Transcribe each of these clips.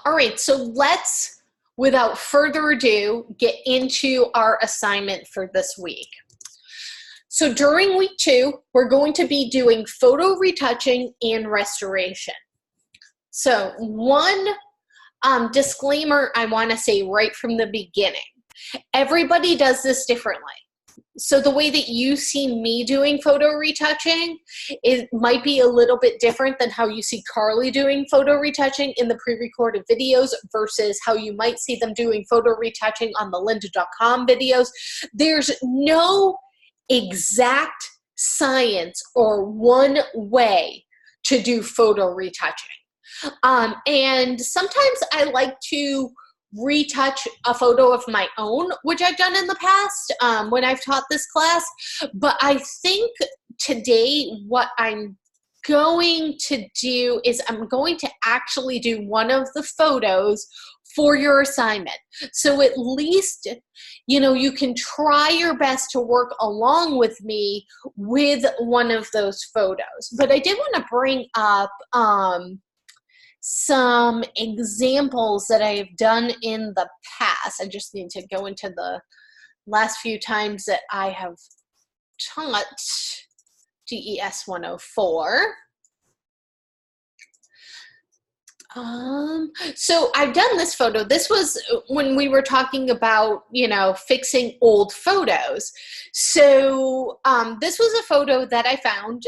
All right, so let's, without further ado, get into our assignment for this week. So during week 2, we're going to be doing photo retouching and restoration. So one disclaimer I want to say right from the beginning. Everybody does this differently. So the way that you see me doing photo retouching, it might be a little bit different than how you see Carly doing photo retouching in the pre-recorded videos versus how you might see them doing photo retouching on the lynda.com videos. There's no exact science or one way to do photo retouching. And sometimes I like to retouch a photo of my own, which I've done in the past when I've taught this class. But I think today what I'm going to do is I'm going to actually do one of the photos for your assignment. So at least, you know, you can try your best to work along with me with one of those photos. But I did want to bring up some examples that I have done in the past. I just need to go into the last few times that I have taught GES 104. So I've done this photo. This was when we were talking about, you know, fixing old photos. So this was a photo that I found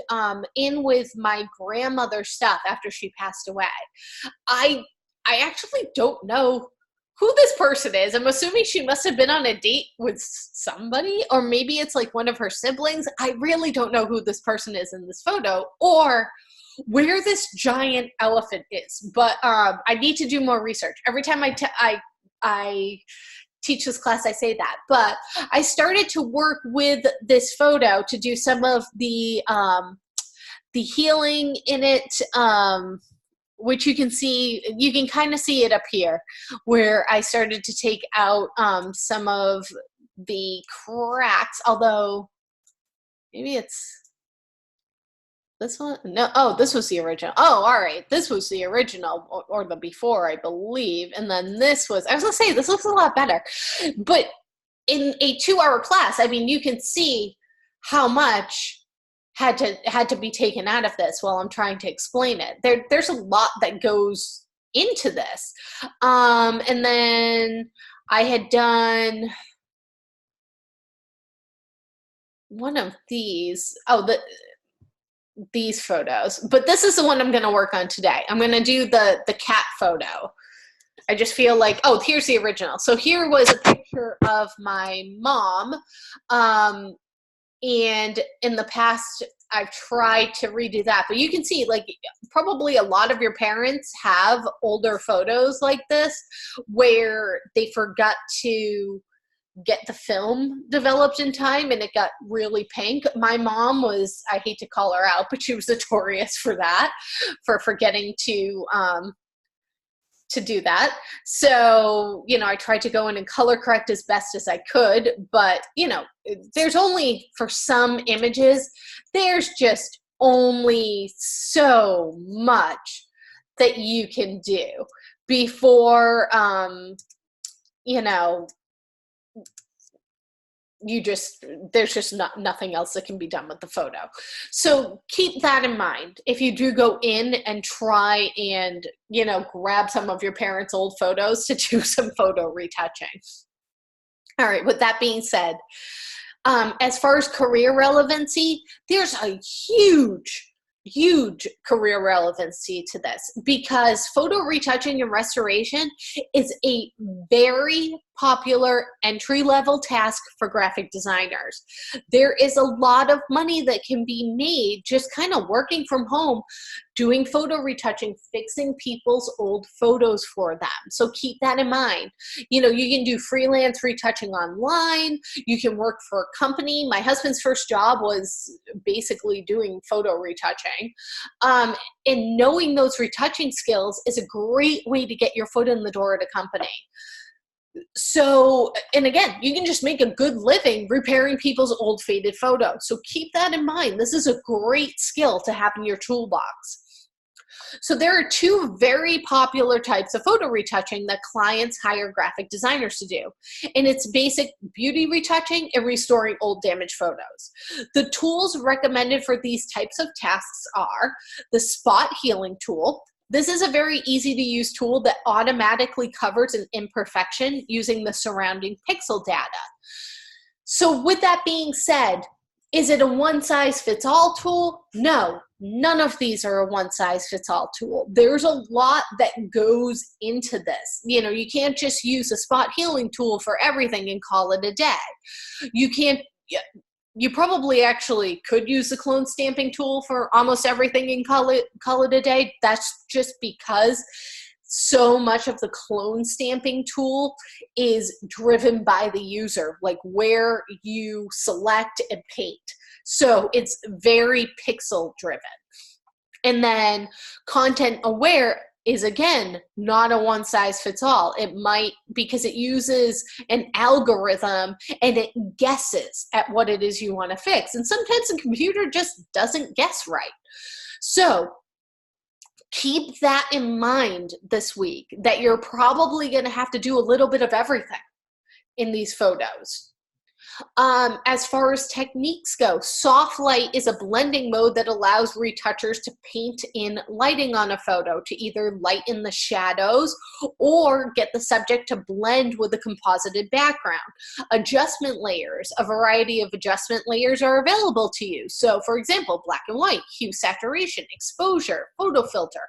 in with my grandmother's stuff after she passed away. I actually don't know who this person is. I'm assuming she must have been on a date with somebody, or maybe it's like one of her siblings. I really don't know who this person is in this photo or where this giant elephant is, but I need to do more research. Every time I teach this class, I say that. But I started to work with this photo to do some of the healing in it, which you can see. You can kind of see it up here, where I started to take out some of the cracks. Although maybe it's this one? No. Oh, this was the original. Oh, all right. This was the original or the before, I believe. And then this was, I was going to say, this looks a lot better. But in a 2-hour class, I mean, you can see how much had to be taken out of this while I'm trying to explain it. There's a lot that goes into this. And then I had done one of these. Oh, these photos, but this is the one I'm going to work on today. I'm going to do the cat photo. I just feel like, oh, here's the original. So here was a picture of my mom. And in the past, I've tried to redo that, but you can see like probably a lot of your parents have older photos like this where they forgot to get the film developed in time and it got really pink. My mom was, I hate to call her out, but she was notorious for that, for forgetting to do that. So, you know, I tried to go in and color correct as best as I could, but, you know, there's only, for some images, there's just only so much that you can do before, you know, there's just nothing else that can be done with the photo. So keep that in mind. If you do go in and try and, you know, grab some of your parents' old photos to do some photo retouching. All right, with that being said, as far as career relevancy, there's a huge career relevancy to this because photo retouching and restoration is a very popular entry-level task for graphic designers. There is a lot of money that can be made just kind of working from home, doing photo retouching, fixing people's old photos for them. So keep that in mind. You know, you can do freelance retouching online. You can work for a company. My husband's first job was basically doing photo retouching. And knowing those retouching skills is a great way to get your foot in the door at a company. So, and again, you can just make a good living repairing people's old faded photos. So keep that in mind. This is a great skill to have in your toolbox. So there are two very popular types of photo retouching that clients hire graphic designers to do. And it's basic beauty retouching and restoring old damaged photos. The tools recommended for these types of tasks are the spot healing tool. This is a very easy to use tool that automatically covers an imperfection using the surrounding pixel data. So with that being said, is it a one-size-fits-all tool? No, none of these are a one-size-fits-all tool. There's a lot that goes into this. You know, you can't just use a spot healing tool for everything and call it a day. You probably actually could use the clone stamping tool for almost everything and call it a day. That's just because so much of the clone stamping tool is driven by the user, like where you select and paint. So it's very pixel driven. And then content aware is, again, not a one size fits all. It might, because it uses an algorithm and it guesses at what it is you want to fix. And sometimes the computer just doesn't guess right. So keep that in mind this week, that you're probably going to have to do a little bit of everything in these photos. As far as techniques go, soft light is a blending mode that allows retouchers to paint in lighting on a photo to either lighten the shadows or get the subject to blend with a composited background. Adjustment layers, a variety of adjustment layers are available to you. So for example, black and white, hue, saturation, exposure, photo filter.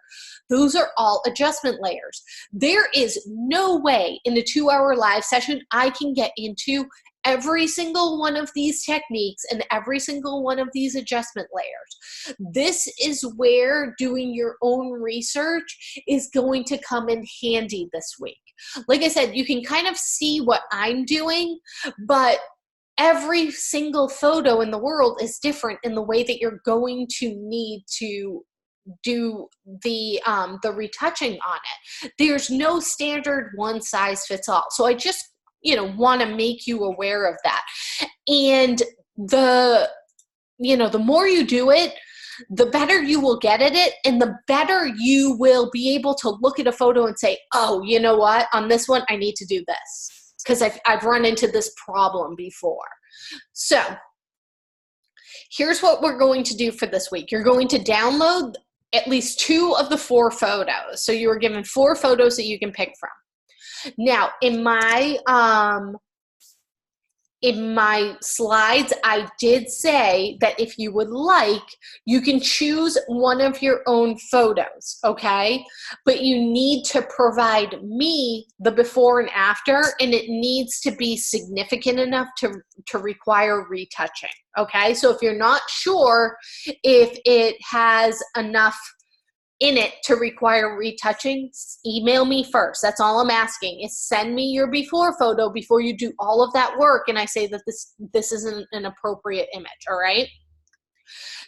Those are all adjustment layers. There is no way in a 2-hour live session I can get into every single one of these techniques and every single one of these adjustment layers. This is where doing your own research is going to come in handy this week. Like I said, you can kind of see what I'm doing, but every single photo in the world is different in the way that you're going to need to do the retouching on it. There's no standard one size fits all. So I just want to make you aware of that. And the more you do it, the better you will get at it, and the better you will be able to look at a photo and say, oh, you know what, on this one, I need to do this because I've run into this problem before. So here's what we're going to do for this week. You're going to download at least 2 of the 4 photos. So you are given 4 photos that you can pick from. Now, in my slides, I did say that if you would like, you can choose one of your own photos, okay? But you need to provide me the before and after, and it needs to be significant enough to require retouching, okay? So if you're not sure if it has enough in it to require retouching, email me first. That's all I'm asking, is send me your before photo before you do all of that work and I say that this isn't an appropriate image, all right?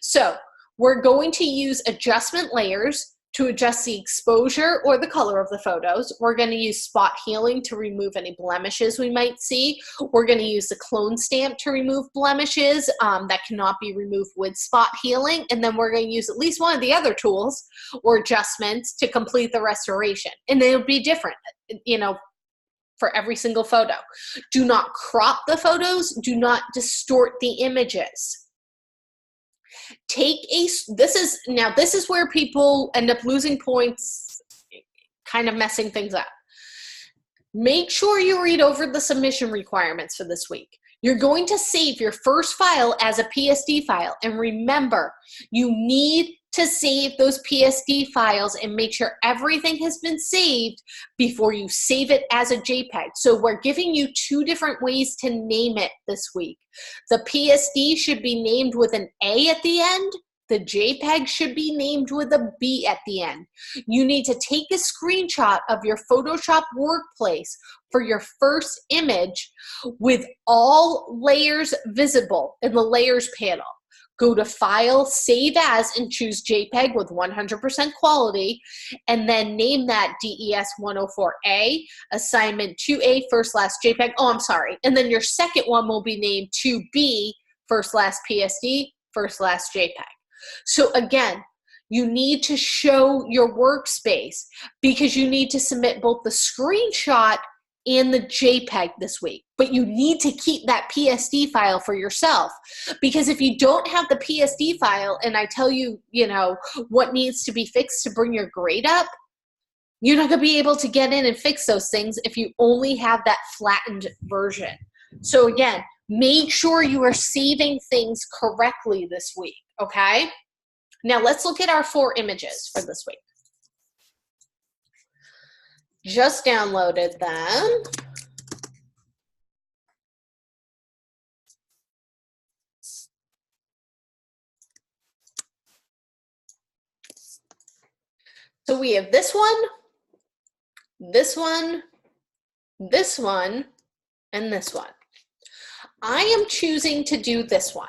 So we're going to use adjustment layers to adjust the exposure or the color of the photos. We're going to use spot healing to remove any blemishes we might see. We're going to use the clone stamp to remove blemishes that cannot be removed with spot healing. And then we're going to use at least one of the other tools or adjustments to complete the restoration. And it'll be different, for every single photo. Do not crop the photos. Do not distort the images. This is where people end up losing points, kind of messing things up. Make sure you read over the submission requirements for this week. You're going to save your first file as a PSD file. And remember, you need to save those PSD files and make sure everything has been saved before you save it as a JPEG. So we're giving you 2 different ways to name it this week. The PSD should be named with an A at the end. The JPEG should be named with a B at the end. You need to take a screenshot of your Photoshop workplace for your first image with all layers visible in the layers panel. Go to File, Save As, and choose JPEG with 100% quality, and then name that DES104A, Assignment 2A, /JPEG. Oh, I'm sorry. And then your second one will be named 2B, /PSD, /JPEG. So again, you need to show your workspace because you need to submit both the screenshot and the JPEG this week. But you need to keep that PSD file for yourself, because if you don't have the PSD file and I tell you, you know, what needs to be fixed to bring your grade up, you're not going to be able to get in and fix those things if you only have that flattened version. So again, make sure you are saving things correctly this week, okay? Now let's look at our 4 images for this week. Just downloaded them. So we have this one, this one, this one, and this one. I am choosing to do this one.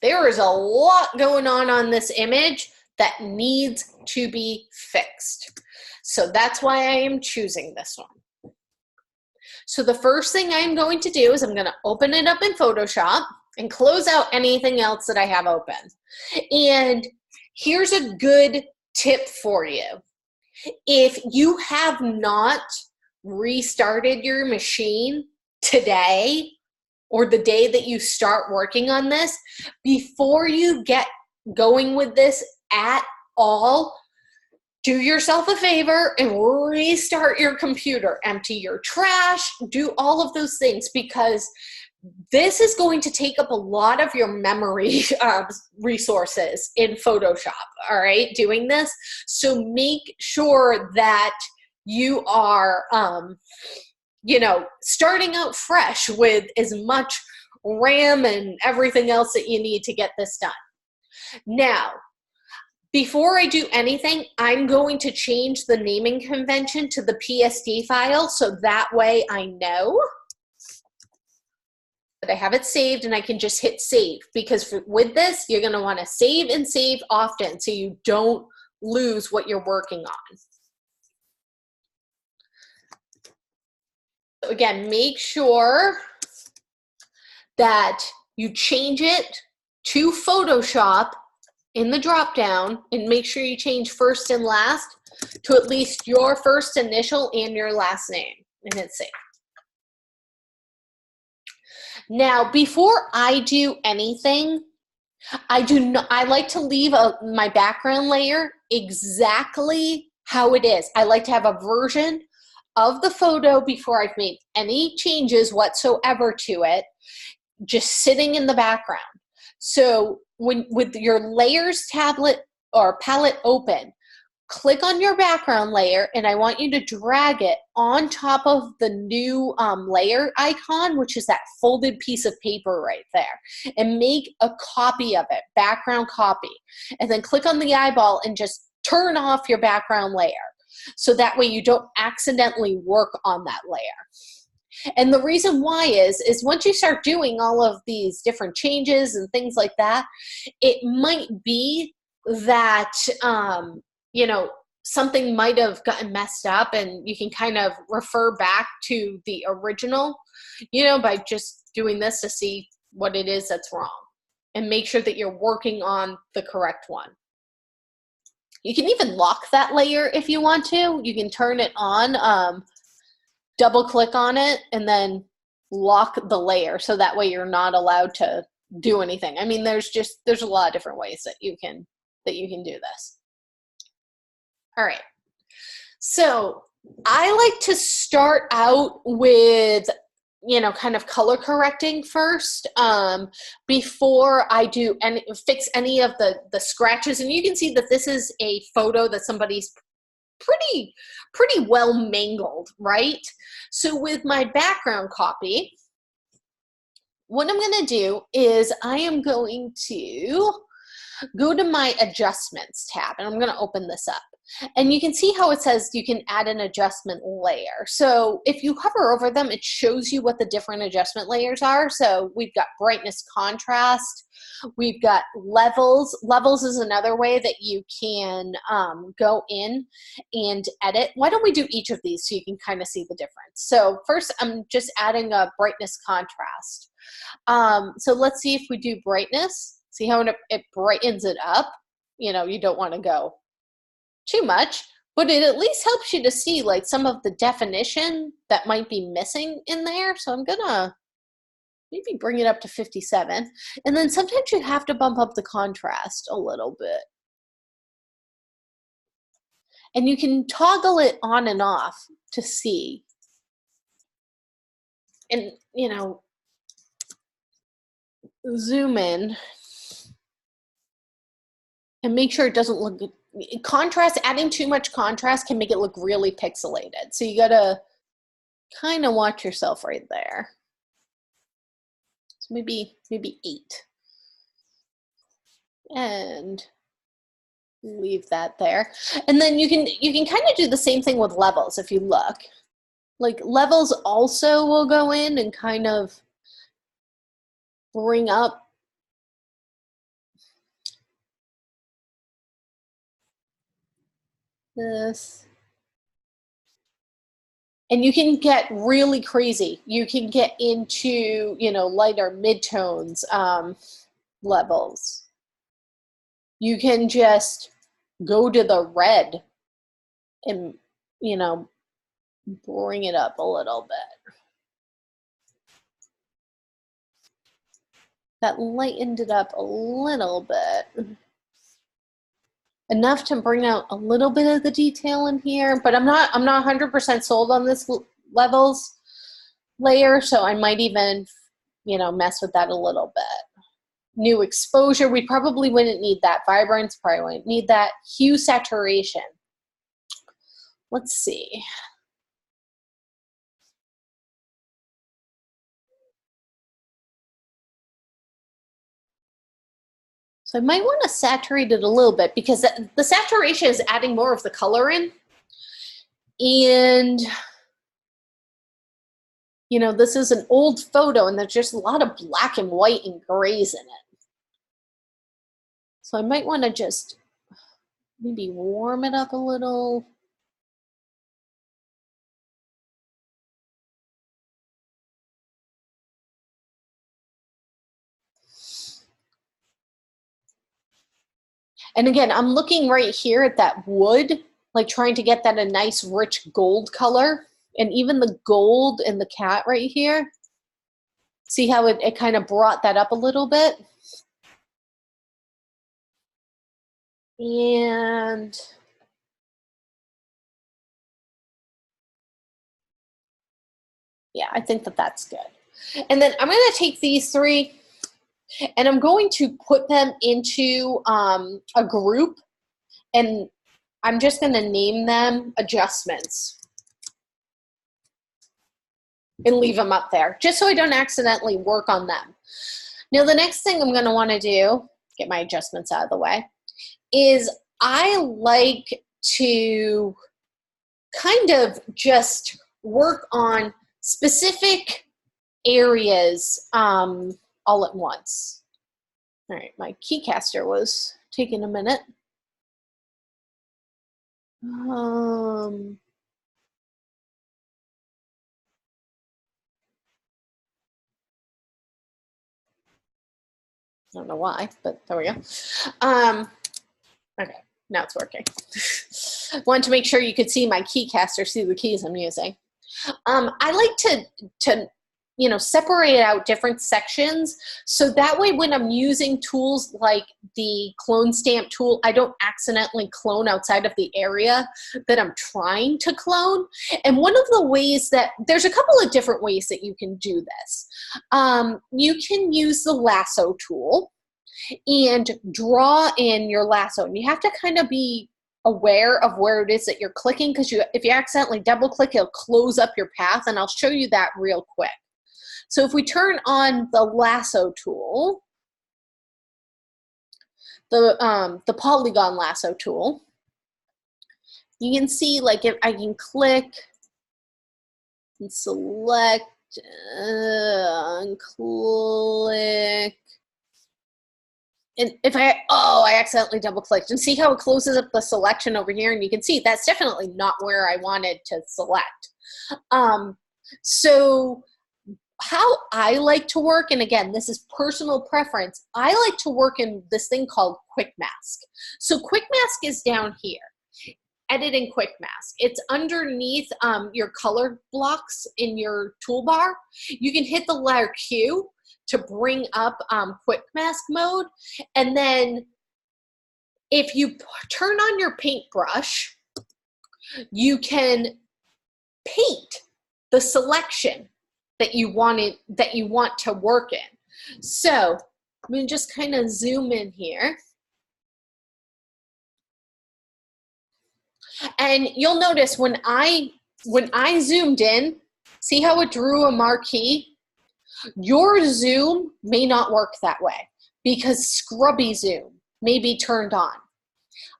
There is a lot going on this image that needs to be fixed. So that's why I am choosing this one. So the first thing I'm going to do is I'm going to open it up in Photoshop and close out anything else that I have open. And here's a good tip for you. If you have not restarted your machine today or the day that you start working on this, before you get going with this at all, do yourself a favor and restart your computer, empty your trash, do all of those things, because this is going to take up a lot of your memory resources in Photoshop, all right, doing this. So make sure that you are, you know, starting out fresh with as much RAM and everything else that you need to get this done. Now, before I do anything, I'm going to change the naming convention to the PSD file, so that way I know that I have it saved and I can just hit save, because with this, you're going to want to save and save often so you don't lose what you're working on. So again, make sure that you change it to Photoshop in the drop down, and make sure you change first and last to at least your first initial and your last name, and hit save. Now, before I do anything, I like to leave my background layer exactly how it is. I like to have a version of the photo before I've made any changes whatsoever to it, just sitting in the background. So with your layers tablet or palette open, click on your background layer, and I want you to drag it on top of the new layer icon, which is that folded piece of paper right there, and make a copy of it, background copy, and then click on the eyeball and just turn off your background layer, so that way you don't accidentally work on that layer. And the reason why is once you start doing all of these different changes and things like that, it might be that, you know, something might have gotten messed up, and you can kind of refer back to the original, you know, by just doing this to see what it is that's wrong, and make sure that you're working on the correct one. You can even lock that layer if you want to. You can turn it on, double click on it, and then lock the layer, so that way you're not allowed to do anything. I mean, there's a lot of different ways that you can do this. All right, so I like to start out with, you know, kind of color correcting first, before I do fix any of the scratches. And you can see that this is a photo that somebody's pretty well mangled, right? So with my background copy, what I'm going to do is I am going to go to my adjustments tab, and I'm going to open this up. And you can see how it says you can add an adjustment layer. So if you hover over them, it shows you what the different adjustment layers are. So we've got brightness, contrast, we've got levels. Levels is another way that you can go in and edit. Why don't we do each of these so you can kind of see the difference? So first, I'm just adding a brightness contrast. So let's see if we do brightness. See how it brightens it up. You know, you don't want to go too much, but it at least helps you to see like some of the definition that might be missing in there. So I'm gonna maybe bring it up to 57. And then sometimes you have to bump up the contrast a little bit. And you can toggle it on and off to see. And, you know, zoom in and make sure it doesn't look good. Contrast, adding too much contrast can make it look really pixelated. So you gotta kind of watch yourself right there. So maybe 8. And leave that there. And then you can kind of do the same thing with levels if you look. Like levels also will go in and kind of bring up this. And you can get really crazy. You can get into, you know, lighter midtones levels. You can just go to the red and, you know, bring it up a little bit. That lightened it up a little bit. Enough to bring out a little bit of the detail in here, but I'm not 100% sold on this levels layer, so I might even, you know, mess with that a little bit. New exposure, we probably wouldn't need that. Vibrance, probably wouldn't need that. Hue saturation. Let's see. So I might want to saturate it a little bit because the saturation is adding more of the color in. And, you know, this is an old photo and there's just a lot of black and white and grays in it. So I might want to just maybe warm it up a little. And again, I'm looking right here at that wood, like trying to get that a nice rich gold color. And even the gold in the cat right here. See how it kind of brought that up a little bit? And yeah, I think that that's good. And then I'm going to take these 3 and I'm going to put them into a group, and I'm just going to name them adjustments and leave them up there just so I don't accidentally work on them. Now the next thing I'm going to want to do, get my adjustments out of the way, is I like to kind of just work on specific areas all at once. All right, my keycaster was taking a minute. I don't know why, but there we go. Okay, now it's working. Wanted to make sure you could see my keycaster, see the keys I'm using. I like to you know, separate out different sections so that way when I'm using tools like the clone stamp tool, I don't accidentally clone outside of the area that I'm trying to clone. And one of the ways that, there's a couple of different ways that you can do this. You can use the lasso tool and draw in your lasso, and you have to kind of be aware of where it is that you're clicking, because if you accidentally double click, it'll close up your path, and I'll show you that real quick. So if we turn on the lasso tool, the polygon lasso tool, you can see like if I can click and select and click. And if I accidentally double clicked, and see how it closes up the selection over here, and you can see that's definitely not where I wanted to select. So how I like to work, and again, this is personal preference, I like to work in this thing called Quick Mask. So Quick Mask is down here. Edit in Quick Mask. It's underneath your color blocks in your toolbar. You can hit the letter Q to bring up Quick Mask mode. And then if you turn on your paintbrush, you can paint the selection that you want to work in. So I'm going to just kind of zoom in here. And you'll notice when I zoomed in, see how it drew a marquee? Your zoom may not work that way because scrubby zoom may be turned on.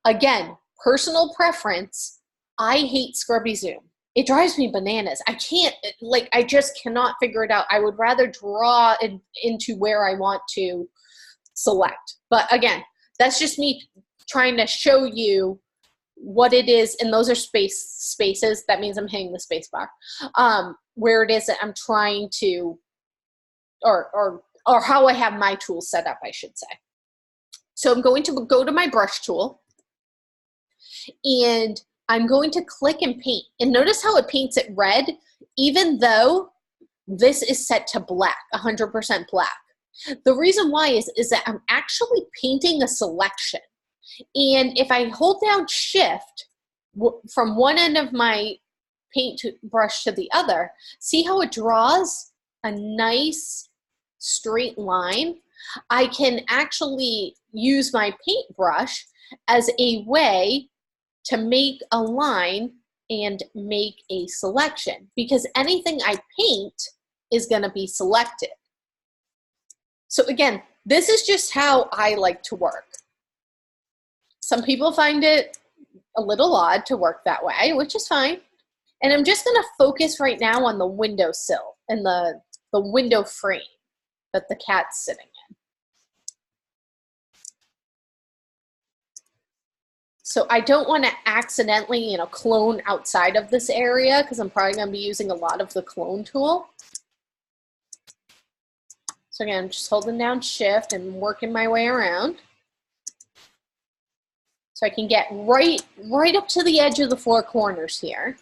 Again, personal preference, I hate scrubby zoom. It drives me bananas. I just cannot figure it out. I would rather draw it into where I want to select. But again, that's just me trying to show you what it is, and those are spaces. That means I'm hitting the space bar. Where it is that I'm trying to, or how I have my tools set up, I should say. So I'm going to go to my brush tool, and I'm going to click and paint. And notice how it paints it red, even though this is set to black, 100% black. The reason why is that I'm actually painting a selection. And if I hold down Shift from one end of my paint brush to the other, see how it draws a nice straight line? I can actually use my paintbrush as a way to make a line and make a selection, because anything I paint is going to be selected. So again, this is just how I like to work. Some people find it a little odd to work that way, which is fine. And I'm just going to focus right now on the windowsill and the window frame that the cat's sitting in. So I don't want to accidentally, clone outside of this area, because I'm probably going to be using a lot of the clone tool. So again, I'm just holding down Shift and working my way around. So I can get right up to the edge of the four corners here.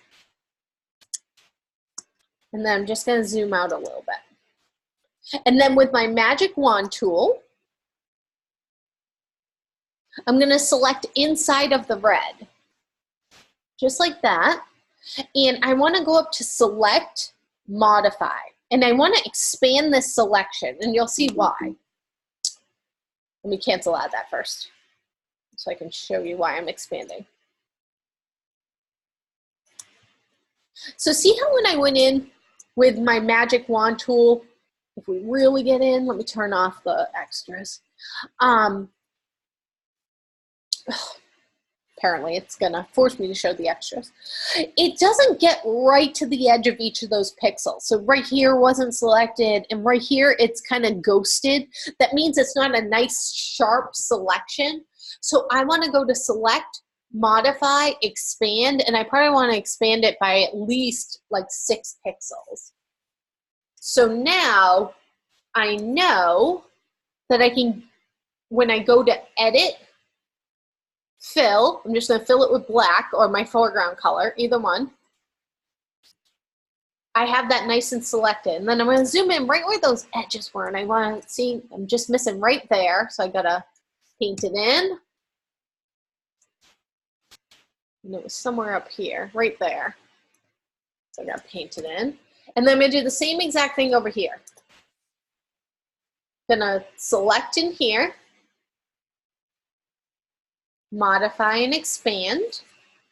And then I'm just going to zoom out a little bit. And then with my magic wand tool, I'm going to select inside of the red, just like that. And I want to go up to Select, Modify. And I want to expand this selection, and you'll see why. Let me cancel out that first, so I can show you why I'm expanding. So see how when I went in with my magic wand tool, if we really get in, let me turn off the extras. Apparently it's gonna force me to show the extras. It doesn't get right to the edge of each of those pixels. So right here wasn't selected, and right here it's kind of ghosted. That means it's not a nice sharp selection. So I want to go to Select, Modify, Expand, and I probably want to expand it by at least like 6 pixels. So now I know that I can, when I go to Edit, Fill, I'm just going to fill it with black or my foreground color, either one. I have that nice and selected. And then I'm going to zoom in right where those edges were, and I want to see, I'm just missing right there, so I got to paint it in. And it was somewhere up here, right there. So I got to paint it in. And then I'm going to do the same exact thing over here. Going to select in here, modify and expand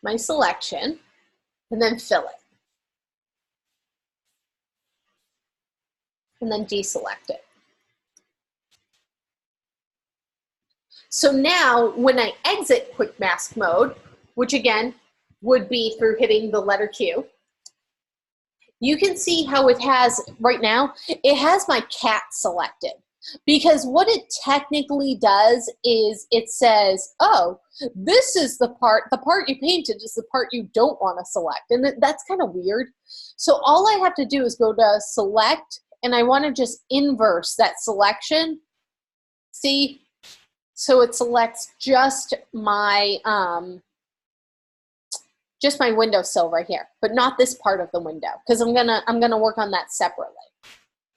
my selection, and then fill it. And then deselect it. So now when I exit Quick Mask mode, which again would be through hitting the letter Q, you can see how it has, right now, it has my cat selected. Because what it technically does is it says, oh, this is the part you painted is the part you don't want to select. And that's kind of weird. So all I have to do is go to Select, and I want to just inverse that selection. See? So it selects just my just my windowsill right here, but not this part of the window, because I'm gonna work on that separately.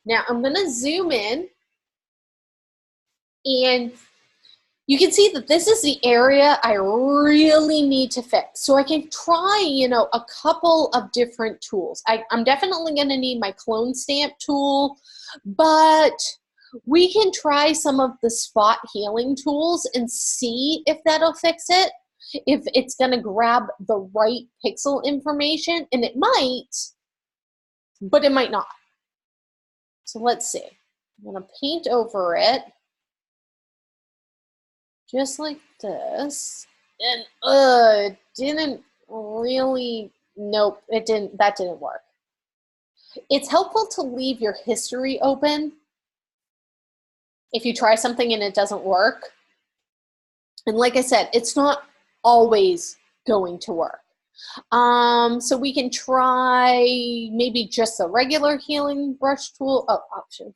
Now I'm gonna zoom in, and you can see that this is the area I really need to fix. So I can try, a couple of different tools. I'm definitely gonna need my clone stamp tool, but we can try some of the spot healing tools and see if that'll fix it, if it's gonna grab the right pixel information, and it might, but it might not. So let's see. I'm gonna paint over it, just like this, and it didn't really, nope, that didn't work. It's helpful to leave your history open if you try something and it doesn't work. And like I said, it's not always going to work. So we can try maybe just a regular healing brush tool. Oh, options.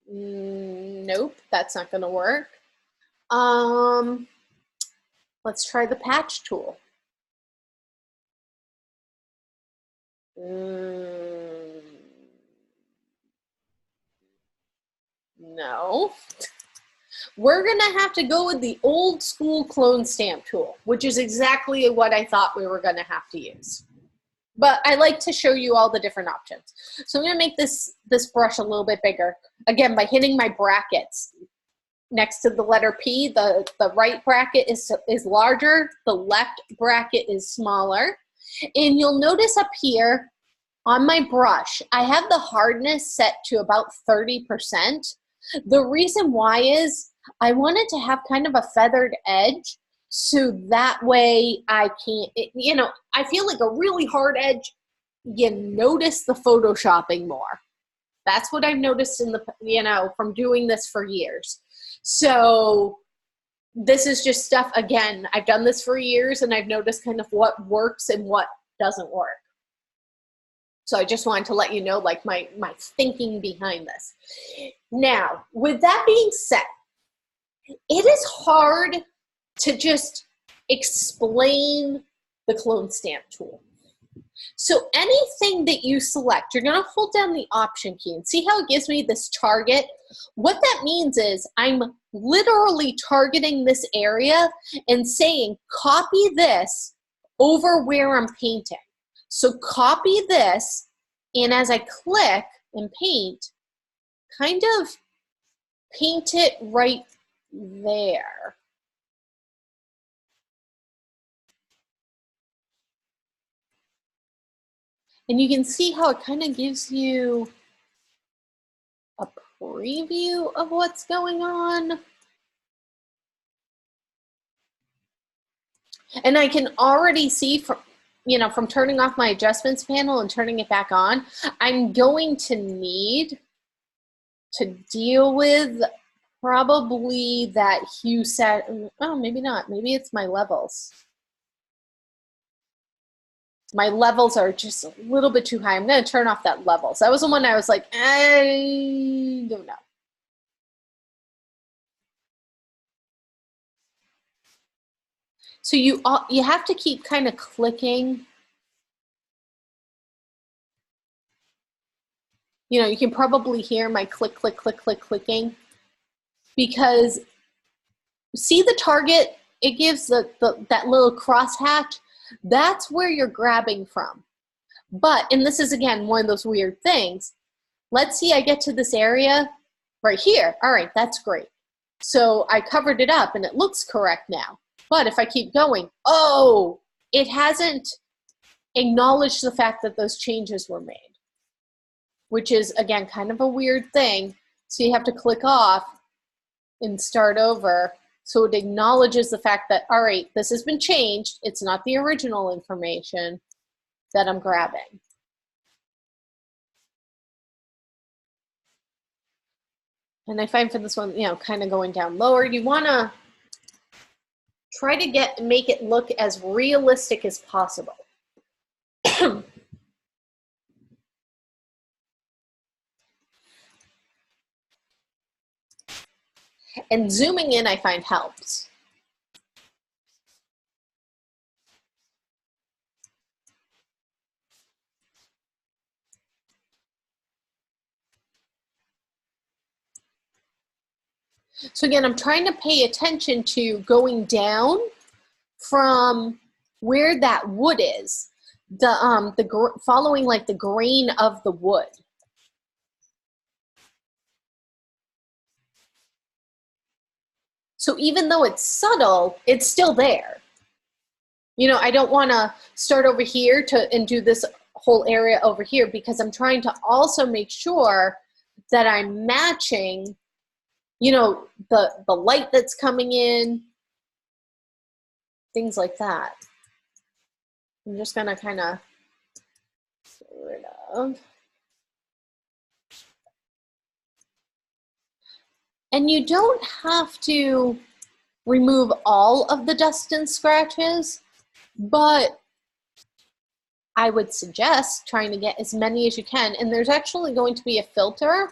Nope, that's not gonna work. Let's try the patch tool. No. We're gonna have to go with the old school clone stamp tool, which is exactly what I thought we were gonna have to use. But I like to show you all the different options. So I'm gonna make this brush a little bit bigger. Again, by hitting my brackets. Next to the letter P, the right bracket is larger, the left bracket is smaller. And you'll notice up here on my brush, I have the hardness set to about 30%. The reason why is I wanted to have kind of a feathered edge, so that way I can't, I feel like a really hard edge, you notice the photoshopping more. That's what I've noticed in the, from doing this for years. So this is just stuff, again, I've done this for years and I've noticed kind of what works and what doesn't work. So I just wanted to let you know, like, my thinking behind this. Now, with that being said, it is hard to just explain the clone stamp tool. So anything that you select, you're going to hold down the option key and see how it gives me this target. What that means is I'm literally targeting this area and saying, copy this over where I'm painting. So copy this, and as I click and paint, kind of paint it right there. And you can see how it kind of gives you a preview of what's going on. And I can already see from turning off my adjustments panel and turning it back on, I'm going to need to deal with probably that hue set. Oh, maybe not. Maybe it's my levels. My levels are just a little bit too high. I'm going to turn off that levels. That was the one I was like, I don't know. So you have to keep kind of clicking. You can probably hear my click, click, click, click, clicking, because see the target, it gives that little crosshatch. That's where you're grabbing from. But, and this is again one of those weird things, let's see I get to this area right here. All right, that's great. So I covered it up and it looks correct now. But if I keep going, oh, it hasn't acknowledged the fact that those changes were made, which is, again, kind of a weird thing. So you have to click off and start over. So it acknowledges the fact that, all right, this has been changed. It's not the original information that I'm grabbing. And I find for this one, kind of going down lower, you want to try to make it look as realistic as possible. And zooming in, I find, helps. So again, I'm trying to pay attention to going down from where that wood is, following like the grain of the wood. So even though it's subtle, it's still there. You know, I don't want to start over here and do this whole area over here, because I'm trying to also make sure that I'm matching, you know, the light that's coming in, things like that. I'm just gonna kind of get rid of. And you don't have to remove all of the dust and scratches, but I would suggest trying to get as many as you can. And there's actually going to be a filter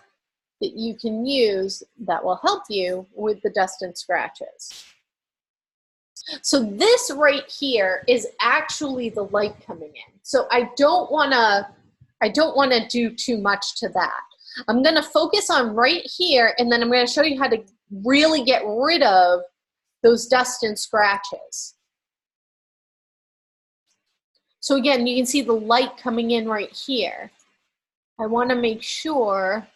that you can use that will help you with the dust and scratches. So this right here is actually the light coming in. So I don't wanna do too much to that. I'm gonna focus on right here, and then I'm gonna show you how to really get rid of those dust and scratches. So again, you can see the light coming in right here. I wanna make sure,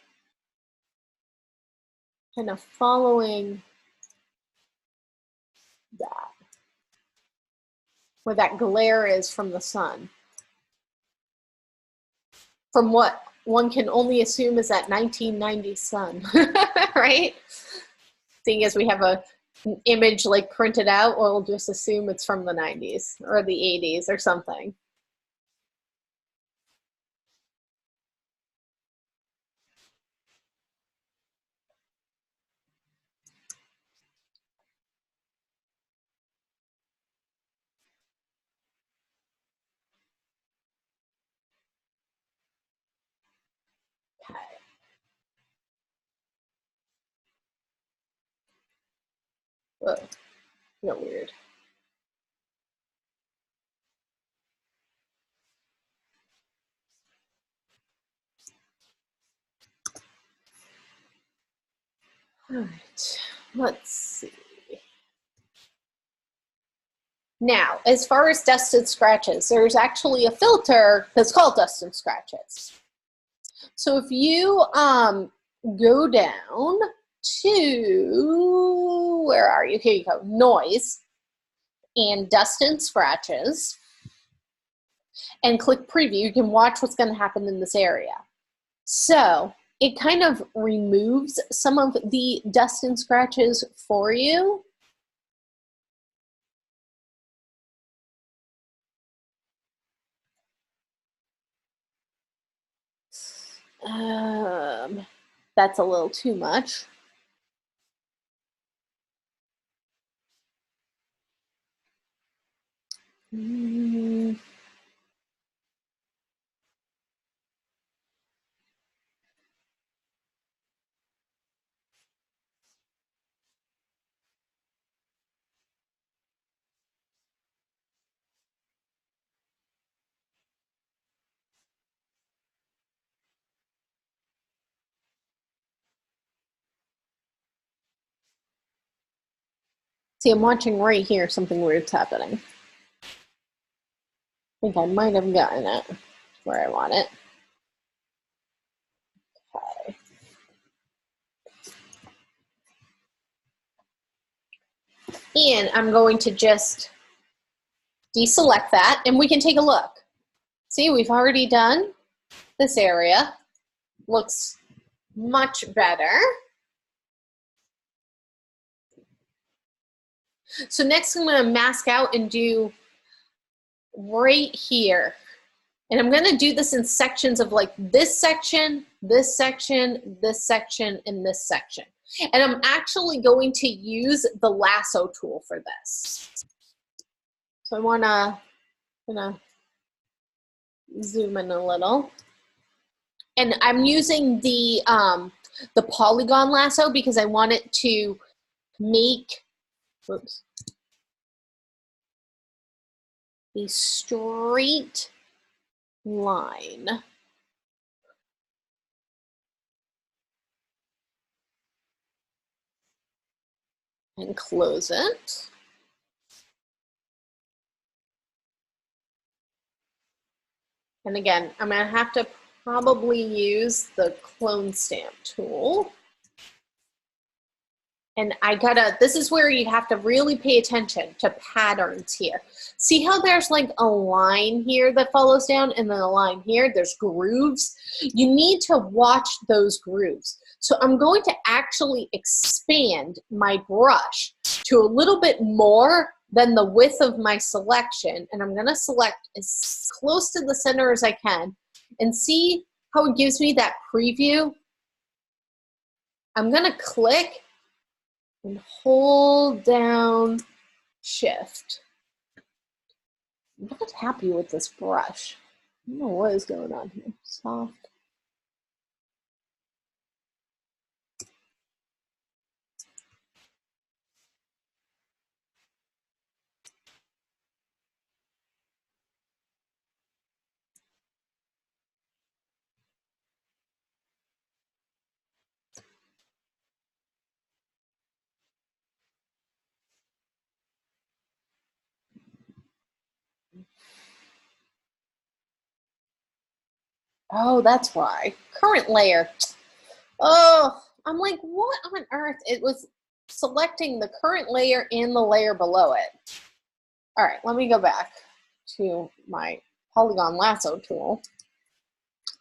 kind of following that, where that glare is from the sun. From what one can only assume is that 1990s sun, right? Seeing as we have an image like printed out, we'll just assume it's from the 90s or the 80s or something. Okay. Whoa, real weird. All right, let's see. Now, as far as dust and scratches, there's actually a filter that's called dust and scratches. So if you go down to, where are you? Here you go, noise and dust and scratches, and click preview, you can watch what's going to happen in this area. So it kind of removes some of the dust and scratches for you. That's a little too much. See, I'm watching right here, something weird's happening. I think I might have gotten it where I want it. Okay. And I'm going to just deselect that, and we can take a look. See, we've already done this area. Looks much better. So next I'm going to mask out and do right here. And I'm going to do this in sections of like this section, this section, this section, and this section. And I'm actually going to use the lasso tool for this. So I want to zoom in a little. And I'm using the polygon lasso because I want it to make, whoops, a straight line. and close it. And again, I'm going to have to probably use the clone stamp tool. And this is where you have to really pay attention to patterns here. See how there's like a line here that follows down and then a line here? There's grooves. You need to watch those grooves. So I'm going to actually expand my brush to a little bit more than the width of my selection. And I'm going to select as close to the center as I can and see how it gives me that preview. I'm going to click and hold down Shift. I'm not happy with this brush. I don't know what is going on here. Soft. Oh, that's why. Current layer. Oh, I'm like, what on earth? It was selecting the current layer and the layer below it. All right, let me go back to my polygon lasso tool.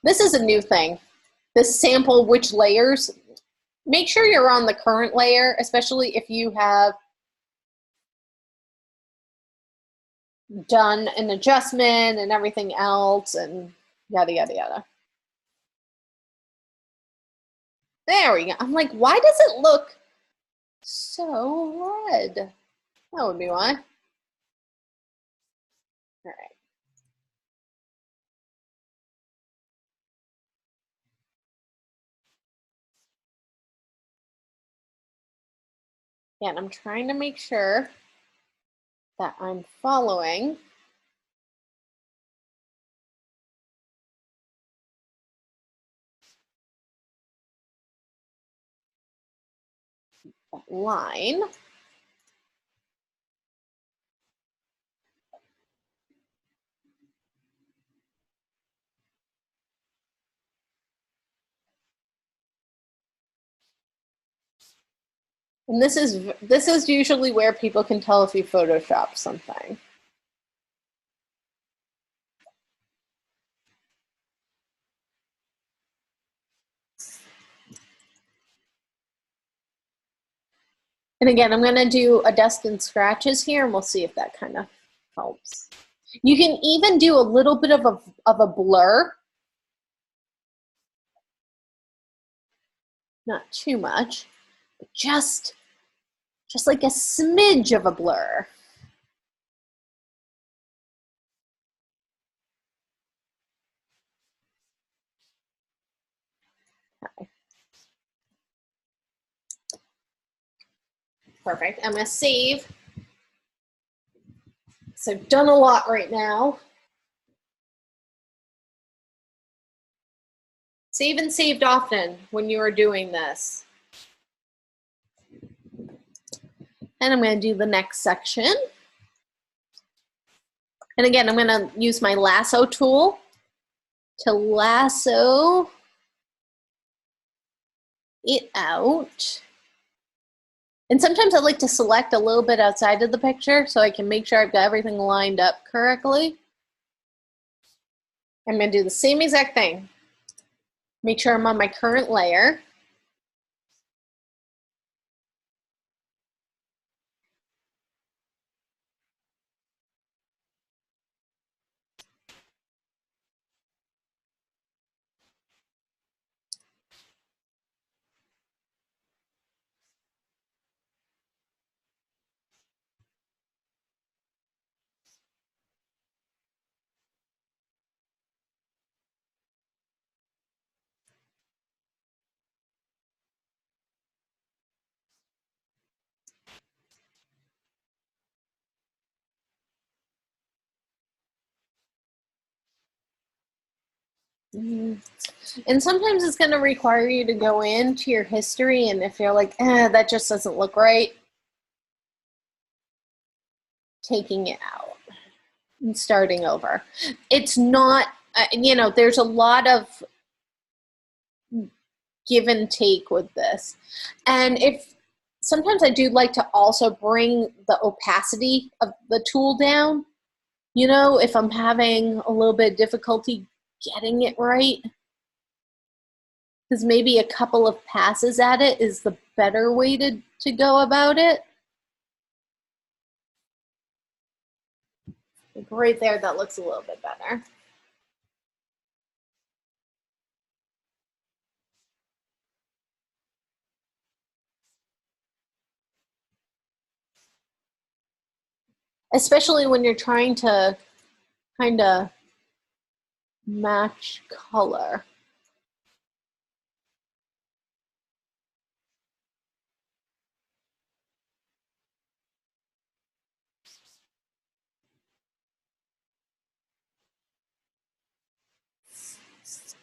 This is a new thing. This sample which layers. Make sure you're on the current layer, especially if you have done an adjustment and everything else and yada, yada, yada. There we go. I'm like, why does it look so red? That would be why. All right. Yeah, and I'm trying to make sure that I'm following that line. And this is usually where people can tell if you Photoshop something. And again, I'm going to do a dust and scratches here, and we'll see if that kind of helps. You can even do a little bit of a blur. Not too much, but just like a smidge of a blur. Okay. Perfect. I'm going to save. So I've done a lot right now. Save and saved often when you are doing this. And I'm going to do the next section. And again, I'm going to use my lasso tool to lasso it out. And sometimes I like to select a little bit outside of the picture so I can make sure I've got everything lined up correctly. I'm going to do the same exact thing. Make sure I'm on my current layer. And sometimes it's going to require you to go into your history, and if you're like, that just doesn't look right, taking it out and starting over. It's not, you know, there's a lot of give and take with this. And if sometimes I do like to also bring the opacity of the tool down, you know, if I'm having a little bit of difficulty getting it right, because maybe a couple of passes at it is the better way to go about it. Like right there, that looks a little bit better. Especially when you're trying to kind of match color.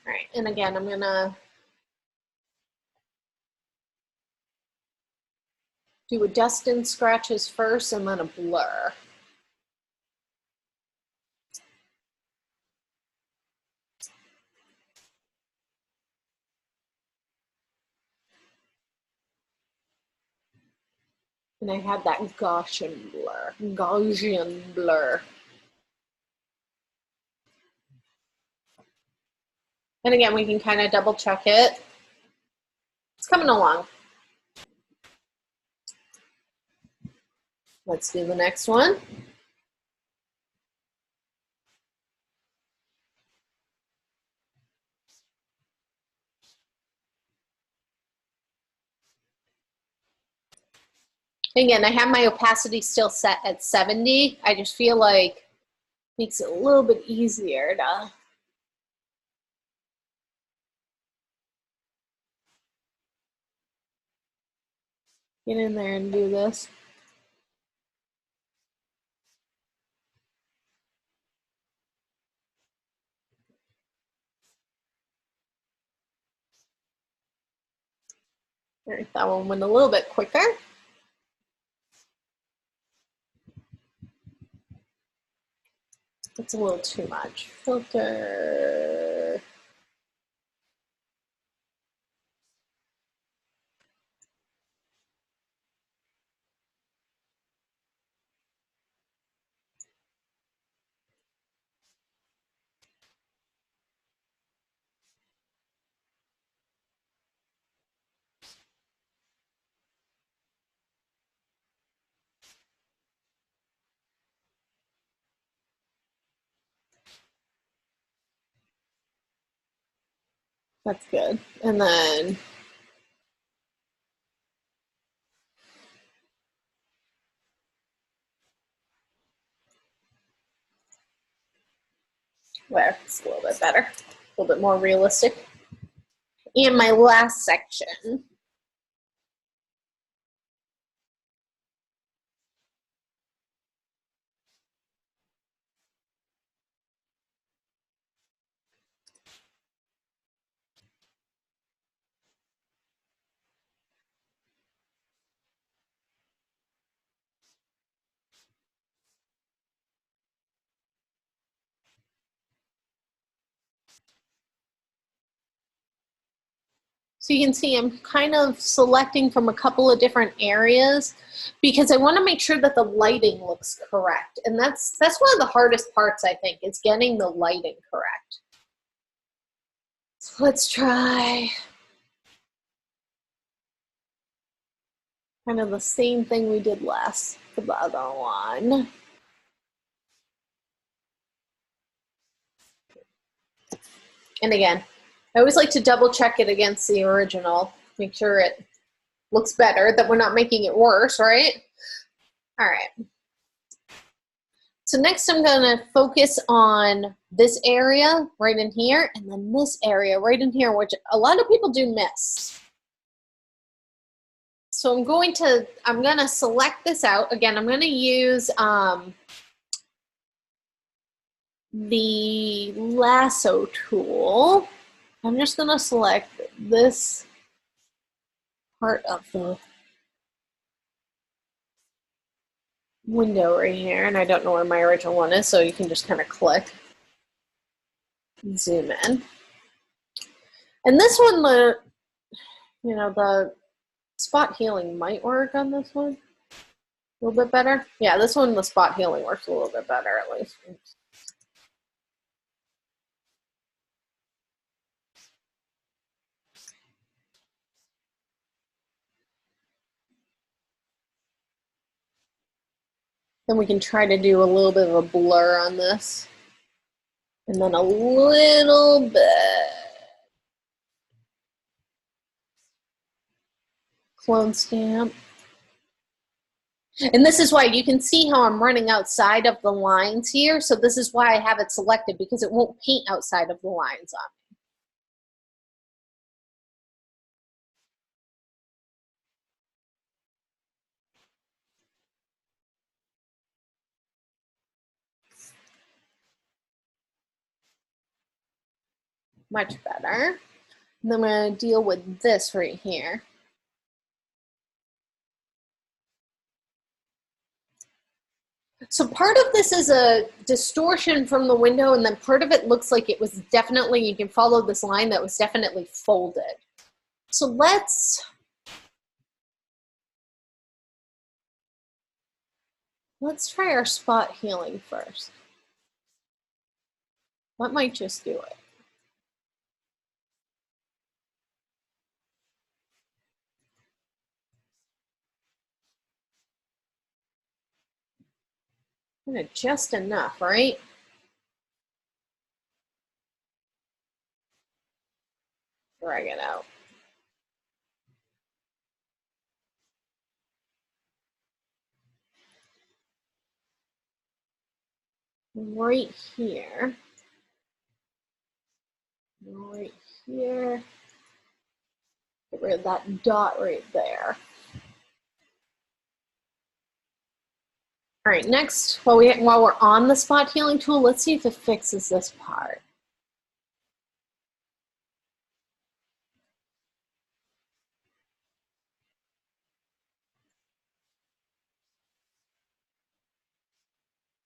All right, and again, I'm gonna do a dust and scratches first and then a blur. And I had that Gaussian blur. And again, we can kind of double check it. It's coming along. Let's do the next one. Again, I have my opacity still set at 70. I just feel like it makes it a little bit easier to get in there and do this. All right, that one went a little bit quicker. It's a little too much. Filter. That's good. And then where it's a little bit better, a little bit more realistic. And my last section. So you can see I'm kind of selecting from a couple of different areas because I want to make sure that the lighting looks correct. And that's one of the hardest parts, I think, is getting the lighting correct. So let's try kind of the same thing we did last for the other one. And again, I always like to double check it against the original, make sure it looks better, that we're not making it worse, right? All right. So next I'm gonna focus on this area right in here and then this area right in here, which a lot of people do miss. So I'm gonna select this out. Again, I'm gonna use the lasso tool. I'm just gonna select this part of window right here, and I don't know where my original one is, so you can just kind of click, zoom in. And this one, the spot healing might work on this one a little bit better. Yeah, this one, the spot healing works a little bit better at least. Then we can try to do a little bit of a blur on this. And then a little bit. Clone stamp. And this is why you can see how I'm running outside of the lines here. So this is why I have it selected, because it won't paint outside of the lines on me. Much better. And then I'm going to deal with this right here. So part of this is a distortion from the window, and then part of it looks like it was definitely, you can follow this line that was definitely folded. So let's try our spot healing first. That might just do it. Just enough, right? Drag it out. Right here. Right here. Get rid of that dot right there. All right, next, while we're on the spot healing tool, let's see if it fixes this part.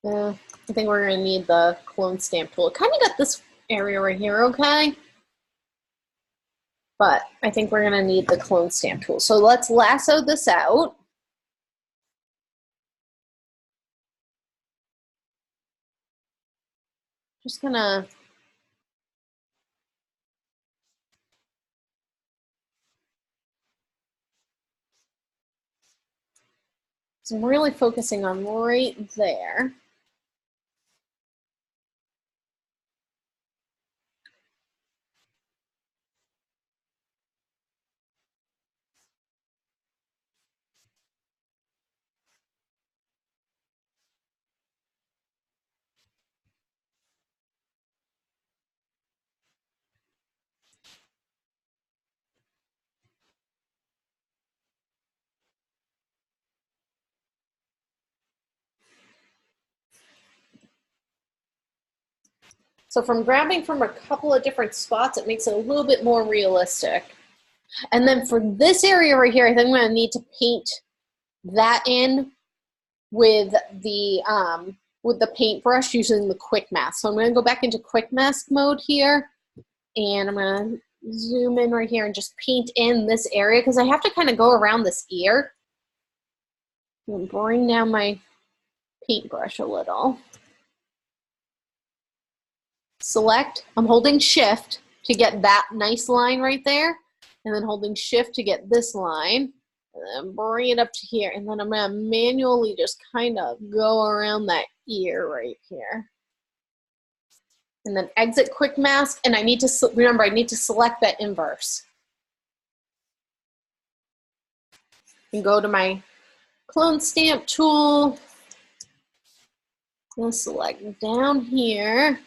I think we're going to need the clone stamp tool. It kind of got this area right here, okay? But I think we're going to need the clone stamp tool. So let's lasso this out. Just going to so I'm really focusing on right there. So from grabbing from a couple of different spots, it makes it a little bit more realistic. And then for this area right here, I think I'm going to need to paint that in with the paintbrush using the quick mask. So I'm going to go back into quick mask mode here, and I'm going to zoom in right here and just paint in this area because I have to kind of go around this ear. I'm going to bring down my paintbrush a little. Select, I'm holding shift to get that nice line right there, and then holding shift to get this line, and then bring it up to here, and then I'm going to manually just kind of go around that ear right here. And then exit quick mask, and I need to, remember, I need to select that inverse. And go to my clone stamp tool, and select down here.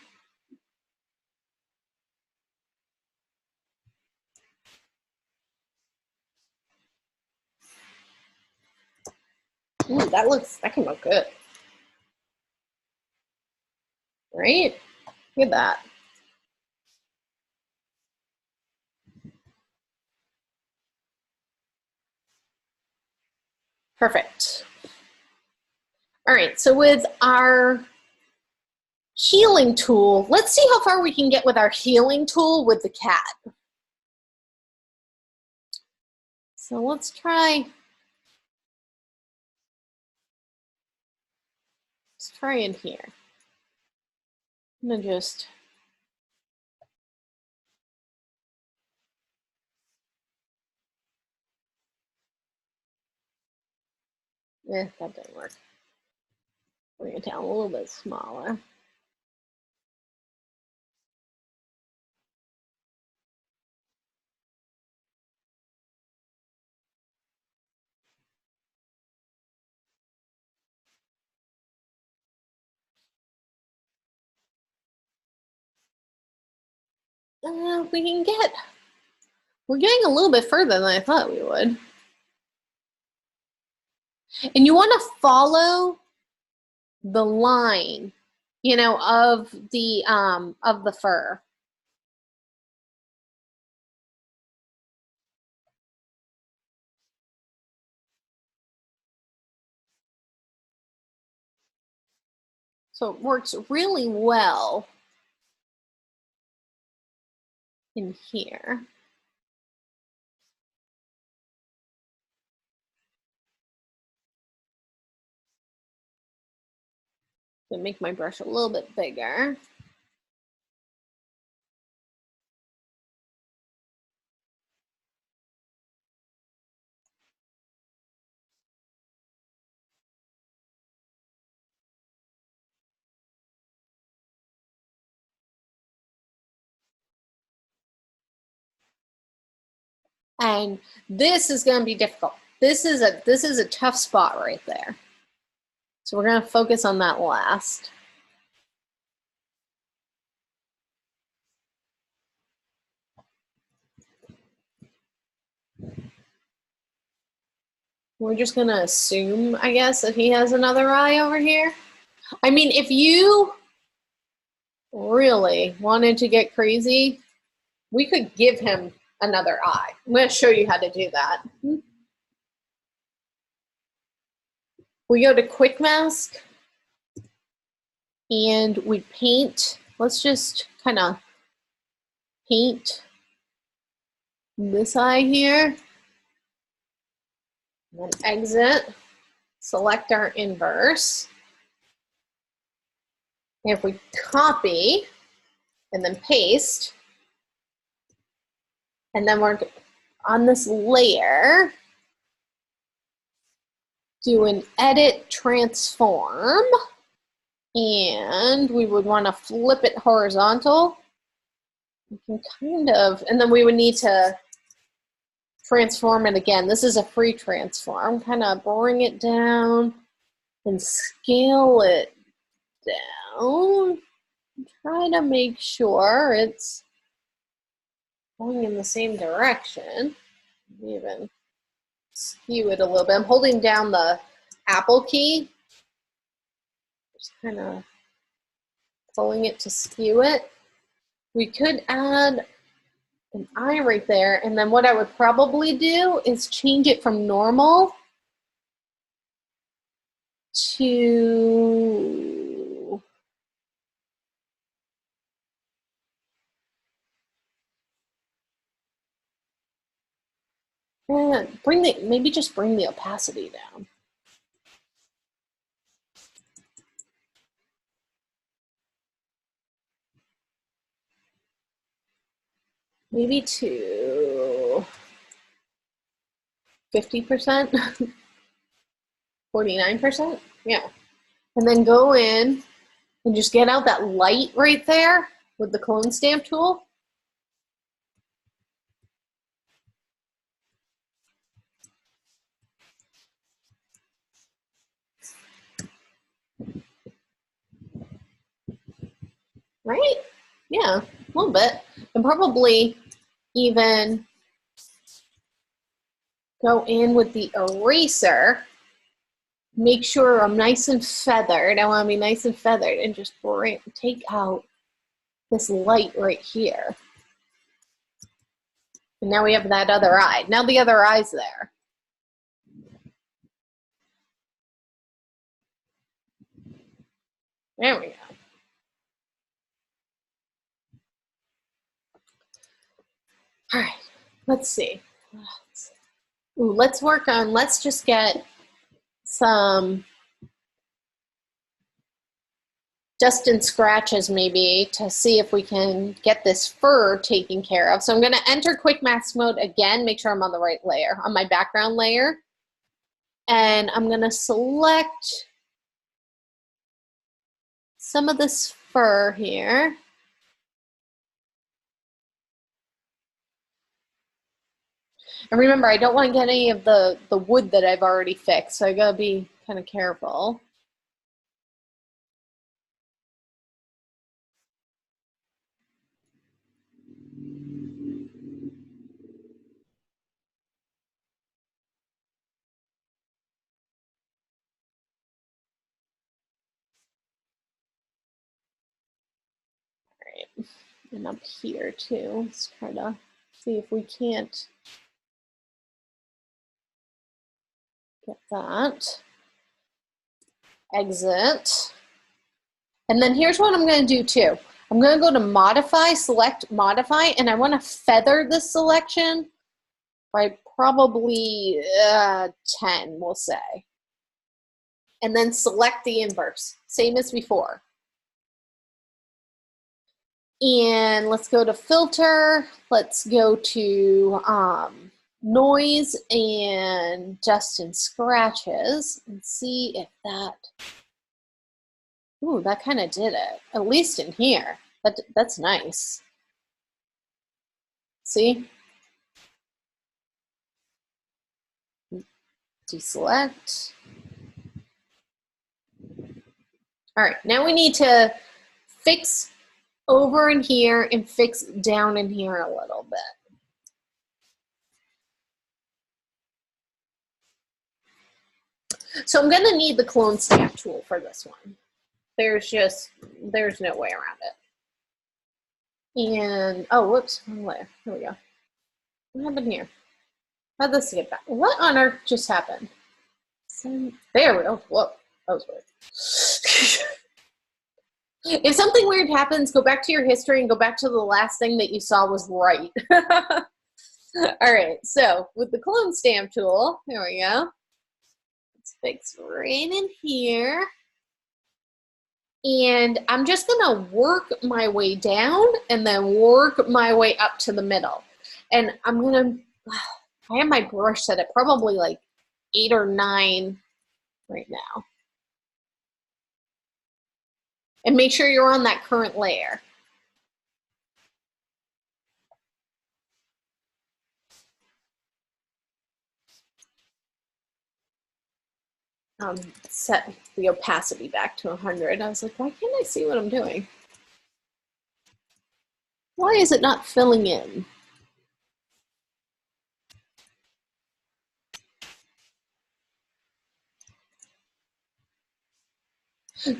Ooh, that can look good. Right? Look at that. Perfect. All right, so with our healing tool, let's see how far we can get with our healing tool with the cat. So let's try in here. I'm gonna just that didn't work. Bring it down a little bit smaller. We're getting a little bit further than I thought we would. And you want to follow the line, you know, of the fur. So it works really well in here. So make my brush a little bit bigger. And this is going to be difficult. This is a tough spot right there. So we're going to focus on that last. We're just going to assume, I guess, that he has another eye over here. I mean, if you really wanted to get crazy, we could give him another eye. I'm going to show you how to do that. We go to Quick Mask and we paint. Let's just kind of paint this eye here. And then exit, select our inverse. And if we copy and then paste, and then we're on this layer, do an edit transform, and we would want to flip it horizontal. We can kind of, and then we would need to transform it again. This is a free transform. Kind of bring it down and scale it down. Try to make sure it's going in the same direction. Even skew it a little bit. I'm holding down the Apple key. Just kind of pulling it to skew it. We could add an eye right there, and then what I would probably do is change it from normal to maybe just bring the opacity down. Maybe to 50%, 49%, yeah. And then go in and just get out that light right there with the clone stamp tool. Right? Yeah, a little bit. And probably even go in with the eraser. Make sure I'm nice and feathered. I want to be nice and feathered and just take out this light right here. And now we have that other eye. Now the other eye's there. There we go. All right, let's see. Ooh, let's work on, let's just get some dust and scratches maybe to see if we can get this fur taken care of. So I'm gonna enter quick mask mode again, make sure I'm on the right layer, on my background layer. And I'm gonna select some of this fur here. And remember, I don't want to get any of the wood that I've already fixed, so I gotta be kind of careful. All right, and up here too. Let's try to see if we can't get that. Exit. And then here's what I'm going to do too. I'm going to go to modify, select modify, and I want to feather this selection by probably 10, we'll say. And then select the inverse, same as before. And let's go to filter. Let's go to noise and dust and scratches and see if that, ooh, that kind of did it, at least in here. That's nice. See? Deselect. All right, now we need to fix over in here and fix down in here a little bit. So I'm gonna need the clone stamp tool for this one. There's no way around it. And, oh, whoops, wrong layer. Here we go. What happened here? How'd this get back? What on earth just happened? There we go. Whoa, that was weird. If something weird happens, go back to your history and go back to the last thing that you saw was right. All right, so with the clone stamp tool, here we go. Let's fix right in here. And I'm just gonna work my way down and then work my way up to the middle. And I'm gonna, I have my brush set at probably like 8 or 9 right now. And make sure you're on that current layer. Set the opacity back to 100. I was like, why can't I see what I'm doing? Why is it not filling in?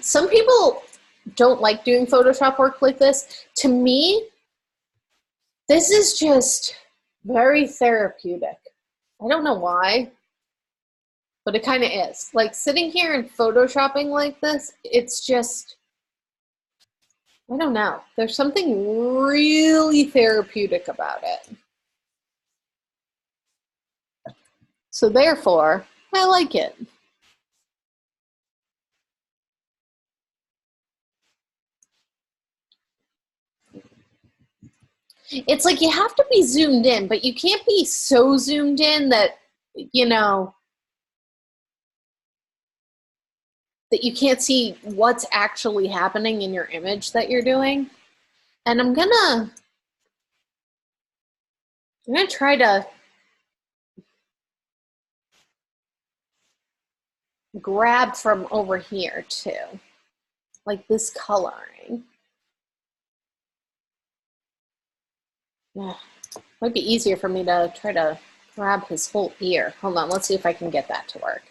Some people don't like doing Photoshop work like this. To me, this is just very therapeutic. I don't know why, but it kind of is. Like sitting here and Photoshopping like this, it's just, I don't know. There's something really therapeutic about it. So therefore, I like it. It's like you have to be zoomed in, but you can't be so zoomed in that, you know, that you can't see what's actually happening in your image that you're doing. And I'm gonna try to grab from over here too, like this coloring. Yeah, might be easier for me to try to grab his whole ear. Hold on, let's see if I can get that to work.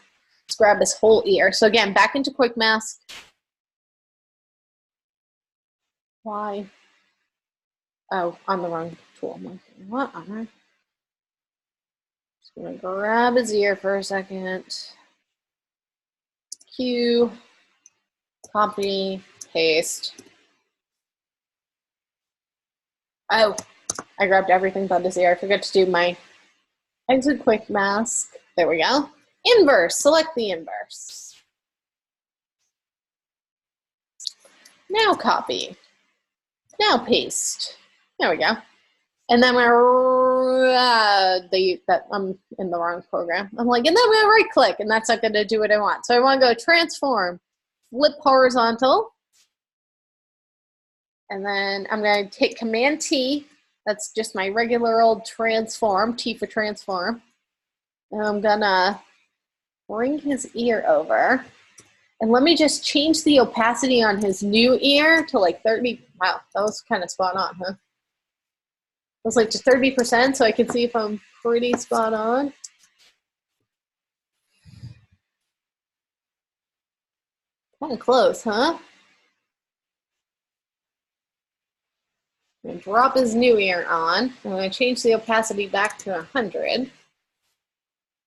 Let's grab his whole ear. So again, back into quick mask. Why? Oh, on the wrong tool. I'm like, what on earth? Just gonna grab his ear for a second. Q, copy, Paste. Oh, I grabbed everything but his ear. I forgot to do my exit quick mask. There we go. Inverse, select the inverse. Now copy. Now paste. There we go. And then I'm in the wrong program. I'm like, and then I'm gonna right click, and that's not gonna do what I want. So I want to go transform, flip horizontal, and then I'm gonna take Command T. That's just my regular old transform, T for transform. And I'm gonna bring his ear over. And let me just change the opacity on his new ear to like 30. Wow, that was kind of spot on, huh? It was like just 30% so I can see if I'm pretty spot on. Kind of close, huh? I'm gonna drop his new ear on. I'm gonna change the opacity back to 100.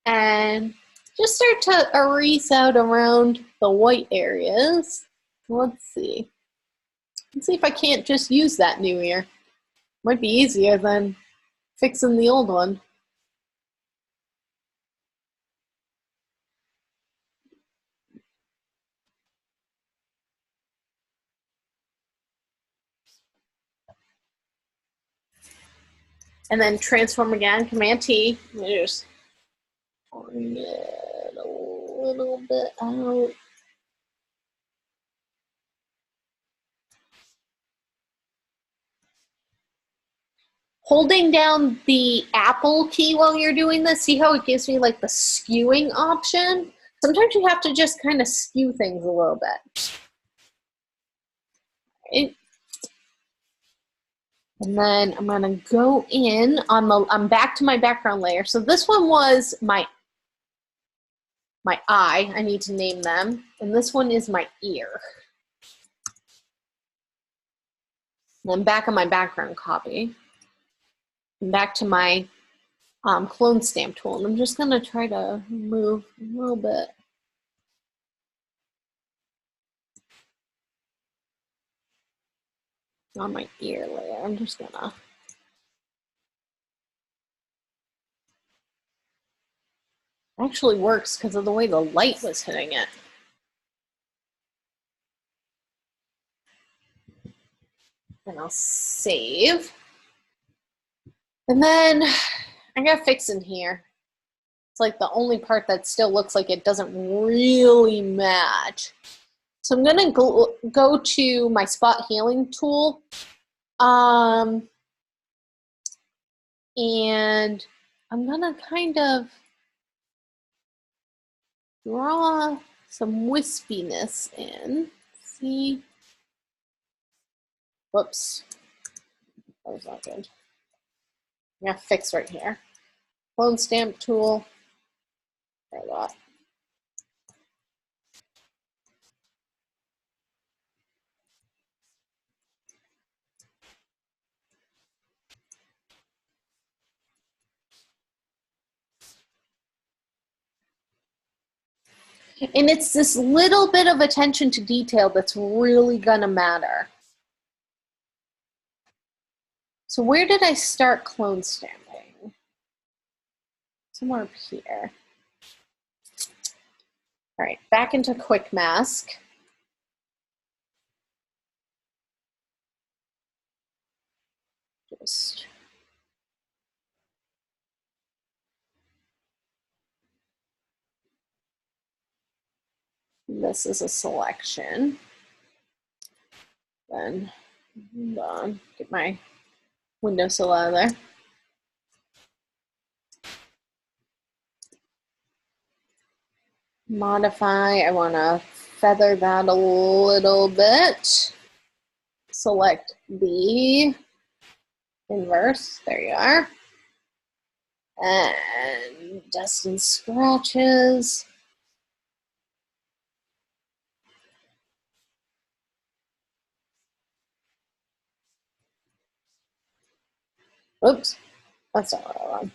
And just start to erase out around the white areas. Let's see. Let's see if I can't just use that new ear. Might be easier than fixing the old one. And then transform again, Command T. Just bring it a little bit out. Holding down the Apple key while you're doing this, see how it gives me like the skewing option? Sometimes you have to just kind of skew things a little bit. Right? And then I'm gonna go in on the, I'm back to my background layer. So this one was my eye, I need to name them. And this one is my ear. And I'm back on my background copy. And back to my clone stamp tool. And I'm just gonna try to move a little bit. On my ear layer, I'm just gonna. Actually works because of the way the light was hitting it. And I'll save. And then I gotta fix in here. It's like the only part that still looks like it doesn't really match. So I'm gonna go to my spot healing tool. And I'm gonna kind of draw some wispiness in. See? Whoops. That was not good. I'm gonna fix right here. Clone stamp tool. There that. And it's this little bit of attention to detail that's really gonna matter. So where did I start clone stamping? Somewhere up here. All right, back into quick mask. Just this is a selection. Then hold on, get my windowsill out of there. Modify, I wanna feather that a little bit. Select the inverse, there you are. And dust and scratches. Oops, that's not what I want.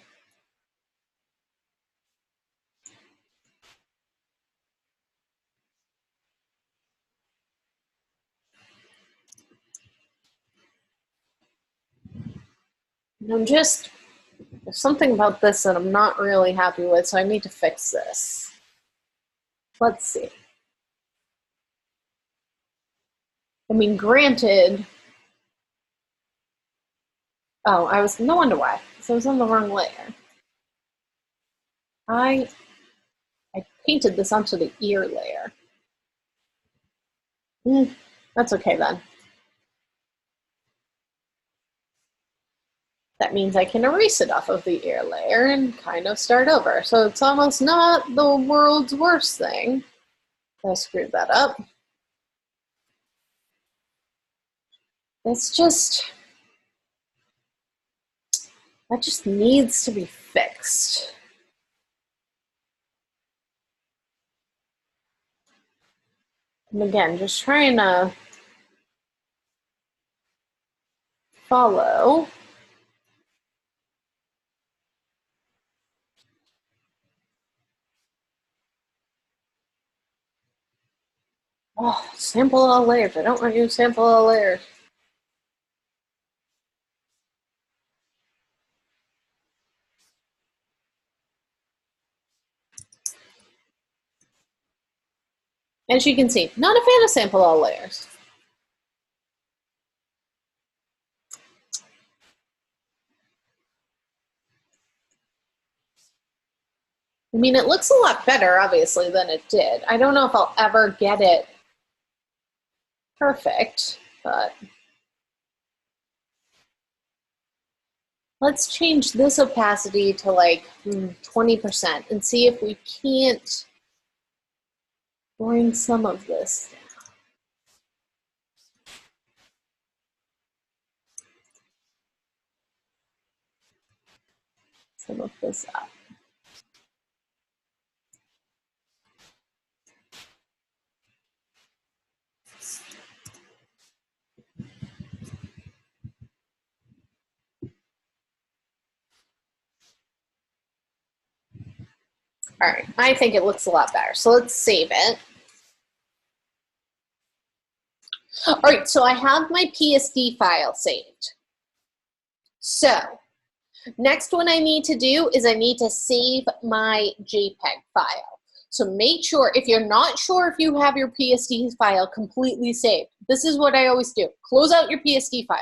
there's something about this that I'm not really happy with, so I need to fix this. Let's see. I mean, granted, oh, no wonder why. So I was on the wrong layer. I painted this onto the ear layer. That's okay then. That means I can erase it off of the ear layer and kind of start over. So it's almost not the world's worst thing. I screwed that up. It's just, that just needs to be fixed. And again, just trying to follow. Oh, sample all layers. I don't want you to sample all layers. As you can see, not a fan of sample all layers. I mean, it looks a lot better, obviously, than it did. I don't know if I'll ever get it perfect, but let's change this opacity to like 20% and see if we can't bring some of this down. Some of this up. All right, I think it looks a lot better. So let's save it. All right, so I have my PSD file saved. So next one I need to do is I need to save my JPEG file. So make sure, if you're not sure if you have your PSD file completely saved, this is what I always do. Close out your PSD file,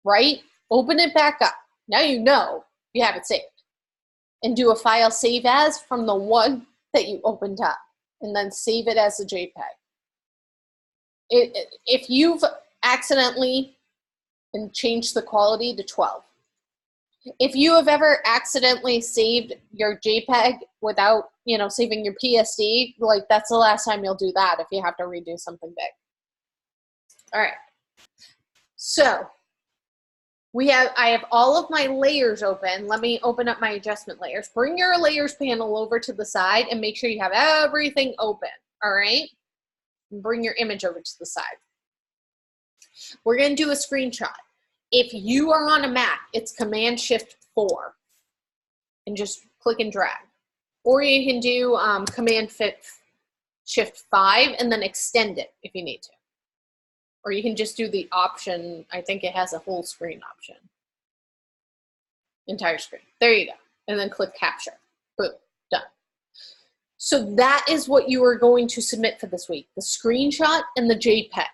right? Open it back up. Now you know you have it saved. And do a file save as from the one that you opened up, and then save it as a JPEG. If you've accidentally changed the quality to 12, if you have ever accidentally saved your JPEG without, saving your PSD, like that's the last time you'll do that if you have to redo something big. All right. So I have all of my layers open. Let me open up my adjustment layers. Bring your layers panel over to the side and make sure you have everything open, all right? And bring your image over to the side. We're gonna do a screenshot. If you are on a Mac, it's Command-Shift-4 and just click and drag. Or you can do Command-Shift-5 and then extend it if you need to. Or you can just do the option. I think it has a whole screen option. Entire screen. There you go. And then click capture. Boom. Done. So that is what you are going to submit for this week. The screenshot and the JPEG.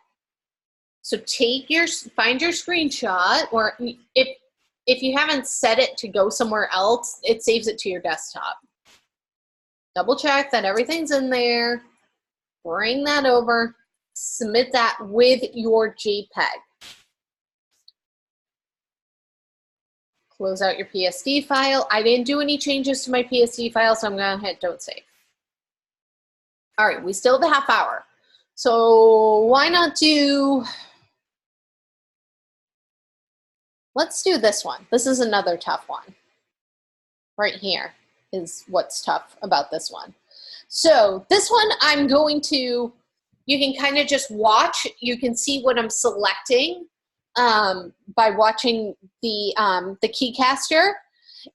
So find your screenshot, or if you haven't set it to go somewhere else, it saves it to your desktop. Double check that everything's in there. Bring that over. Submit that with your JPEG. Close out your PSD file. I didn't do any changes to my PSD file, so I'm going to hit don't save. All right, we still have a half hour. So why not let's do this one. This is another tough one. Right here is what's tough about this one. So this one I'm going to, you can kind of just watch. You can see what I'm selecting by watching the keycaster.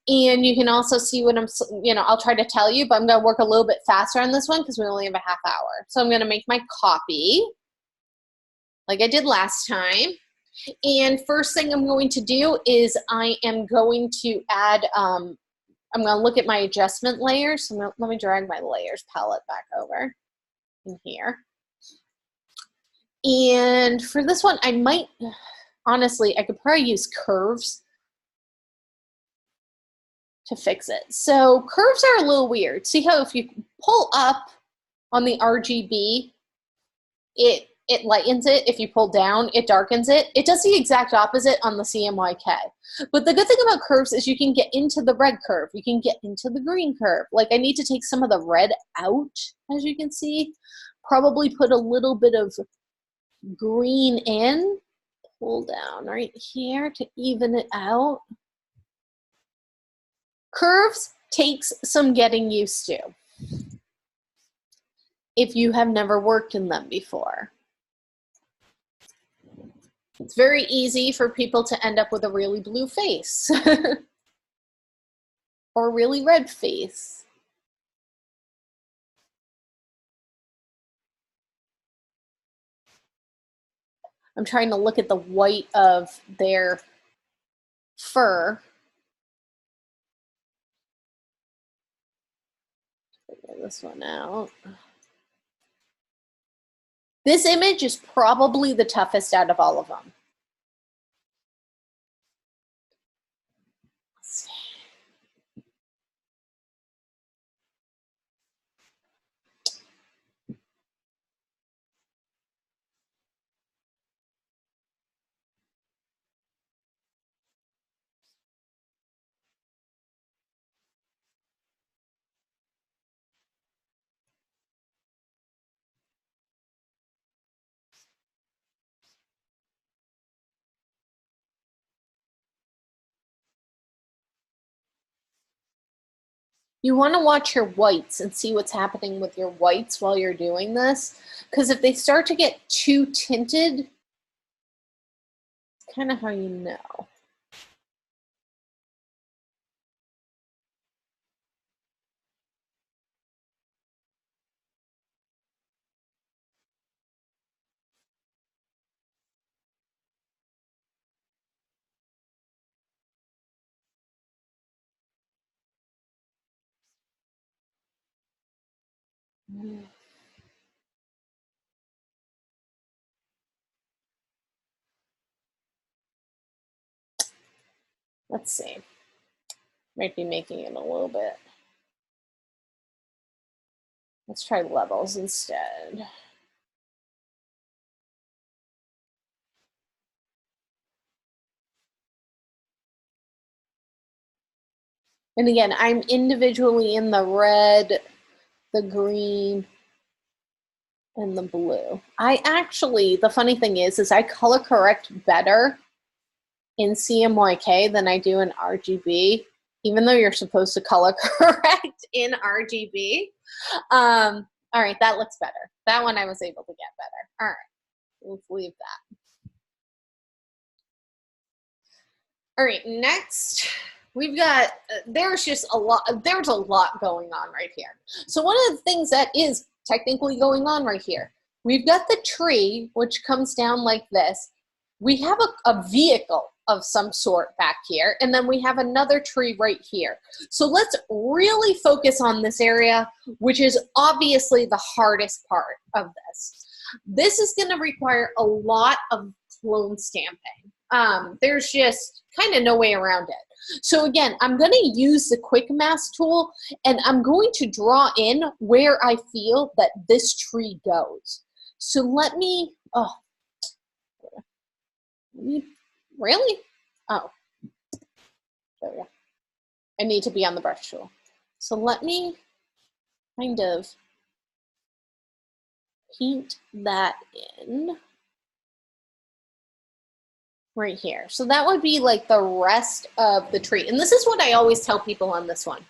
And you can also see what I'll try to tell you, but I'm going to work a little bit faster on this one because we only have a half hour. So I'm going to make my copy like I did last time. And first thing I'm going to do is I am going to add, I'm going to look at my adjustment layers. So let me drag my layers palette back over in here. And for this one, I might, honestly, I could probably use curves to fix it. So curves are a little weird. See how if you pull up on the RGB, it lightens it. If you pull down, it darkens it. It does the exact opposite on the CMYK. But the good thing about curves is you can get into the red curve. You can get into the green curve. Like I need to take some of the red out, as you can see. Probably put a little bit of green in. Pull down right here to even it out. Curves takes some getting used to if you have never worked in them before. It's very easy for people to end up with a really blue face or a really red face. I'm trying to look at the white of their fur. Figure this one out. This image is probably the toughest out of all of them. You want to watch your whites and see what's happening with your whites while you're doing this, because if they start to get too tinted, it's kind of how you know. Let's see. Might be making it a little bit. Let's try levels instead. And again, I'm individually in the red, the green, and the blue. I actually, the funny thing is I color correct better in CMYK than I do in RGB, even though you're supposed to color correct in RGB. All right, that looks better. That one I was able to get better. All right, let's leave that. All right, next we've got, there's a lot going on right here. So one of the things that is technically going on right here, we've got the tree, which comes down like this. We have a vehicle of some sort back here, and then we have another tree right here. So let's really focus on this area, which is obviously the hardest part of this. This is going to require a lot of clone stamping. There's just kind of no way around it. So again, I'm going to use the quick mask tool, and I'm going to draw in where I feel that this tree goes. So let me, really? Oh, there we go. I need to be on the brush tool. So let me kind of paint that in right here. So that would be like the rest of the tree. And this is what I always tell people on this one.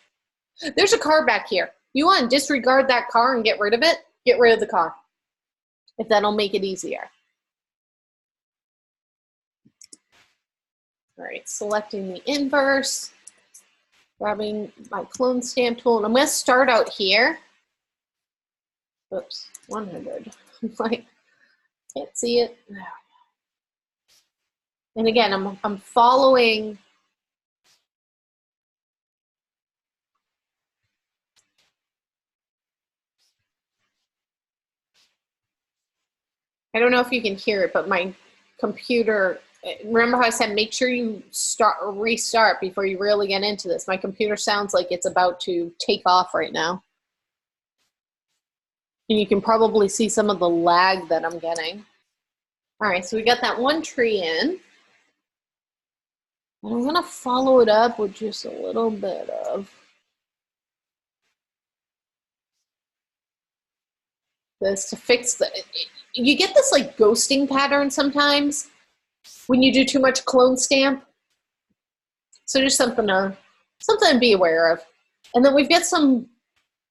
There's a car back here. You want to disregard that car and get rid of it? Get rid of the car, if that'll make it easier. All right, selecting the inverse, grabbing my clone stamp tool, and I'm going to start out here. Oops, 100. Like, can't see it. And again, I'm following. I don't know if you can hear it, but my computer, remember how I said make sure you restart before you really get into this. My computer sounds like it's about to take off right now. And you can probably see some of the lag that I'm getting. All right, so we got that one tree in. And I'm gonna follow it up with just a little bit of this to fix the, you get this like ghosting pattern sometimes when you do too much clone stamp. So just something to be aware of. And then we've got some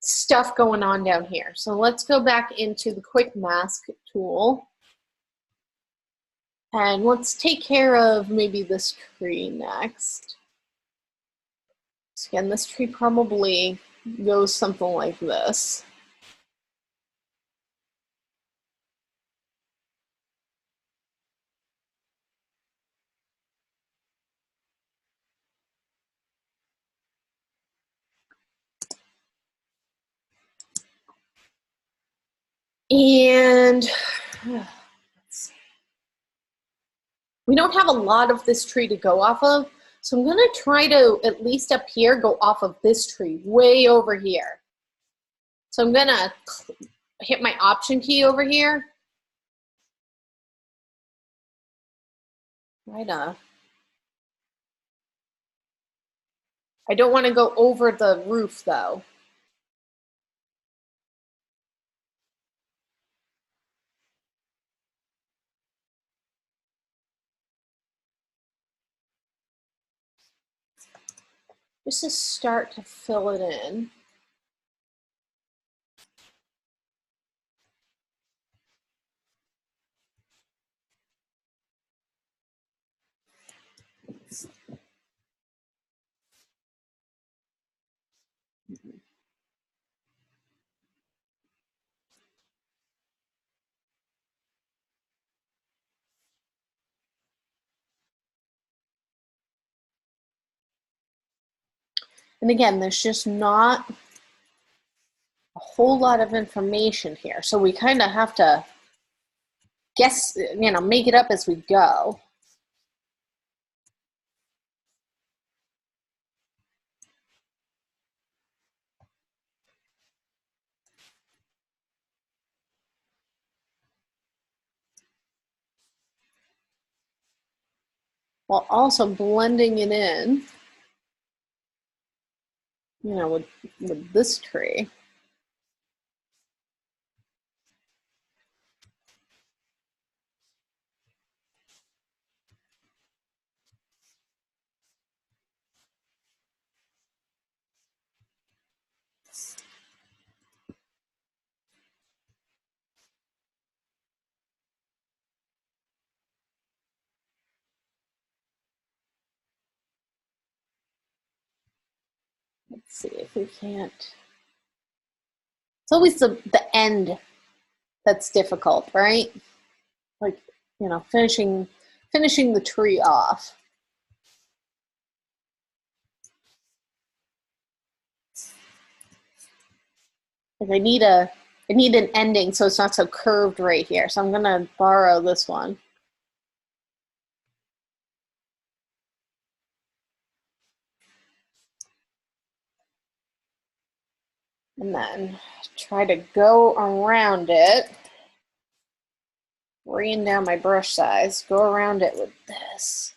stuff going on down here. So let's go back into the quick mask tool. And let's take care of maybe this tree next. So again, this tree probably goes something like this. And let's see. We don't have a lot of this tree to go off of, so I'm gonna try to, at least up here, go off of this tree, way over here. So I'm gonna hit my Option key over here. Right up. I don't wanna go over the roof though. Just to start to fill it in. And again, there's just not a whole lot of information here. So we kind of have to guess, make it up as we go. While also blending it in, with this tree. Let's see if we can't. It's always the end that's difficult, right? Like, finishing the tree off. Like I need an ending so it's not so curved right here. So I'm gonna borrow this one. And then try to go around it. Bringing down my brush size, go around it with this.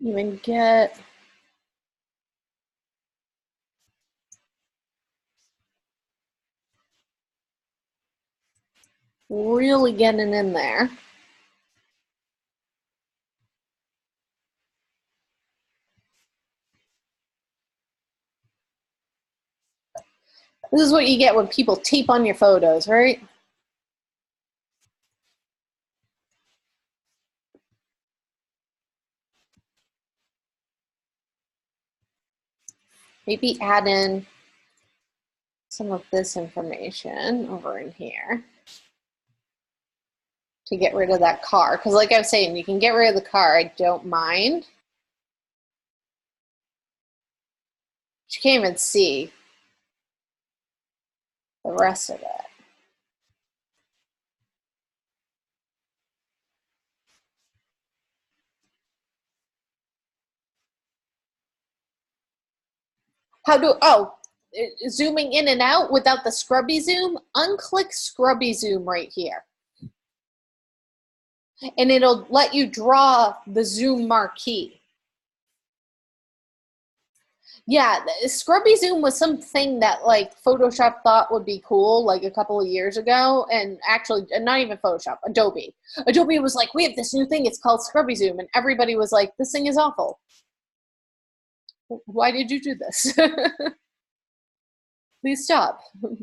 Even get really getting in there. This is what you get when people tape on your photos, right? maybe add in some of this information over in here to get rid of that car. Because like I was saying, you can get rid of the car. I don't mind. You can't even see the rest of it. Zooming in and out without the scrubby zoom, unclick scrubby zoom right here. And it'll let you draw the zoom marquee. Yeah, scrubby zoom was something that like Photoshop thought would be cool like a couple of years ago, and actually not even Photoshop, Adobe. Adobe was like, we have this new thing, it's called scrubby zoom, and everybody was like, this thing is awful. Why did you do this? Please stop.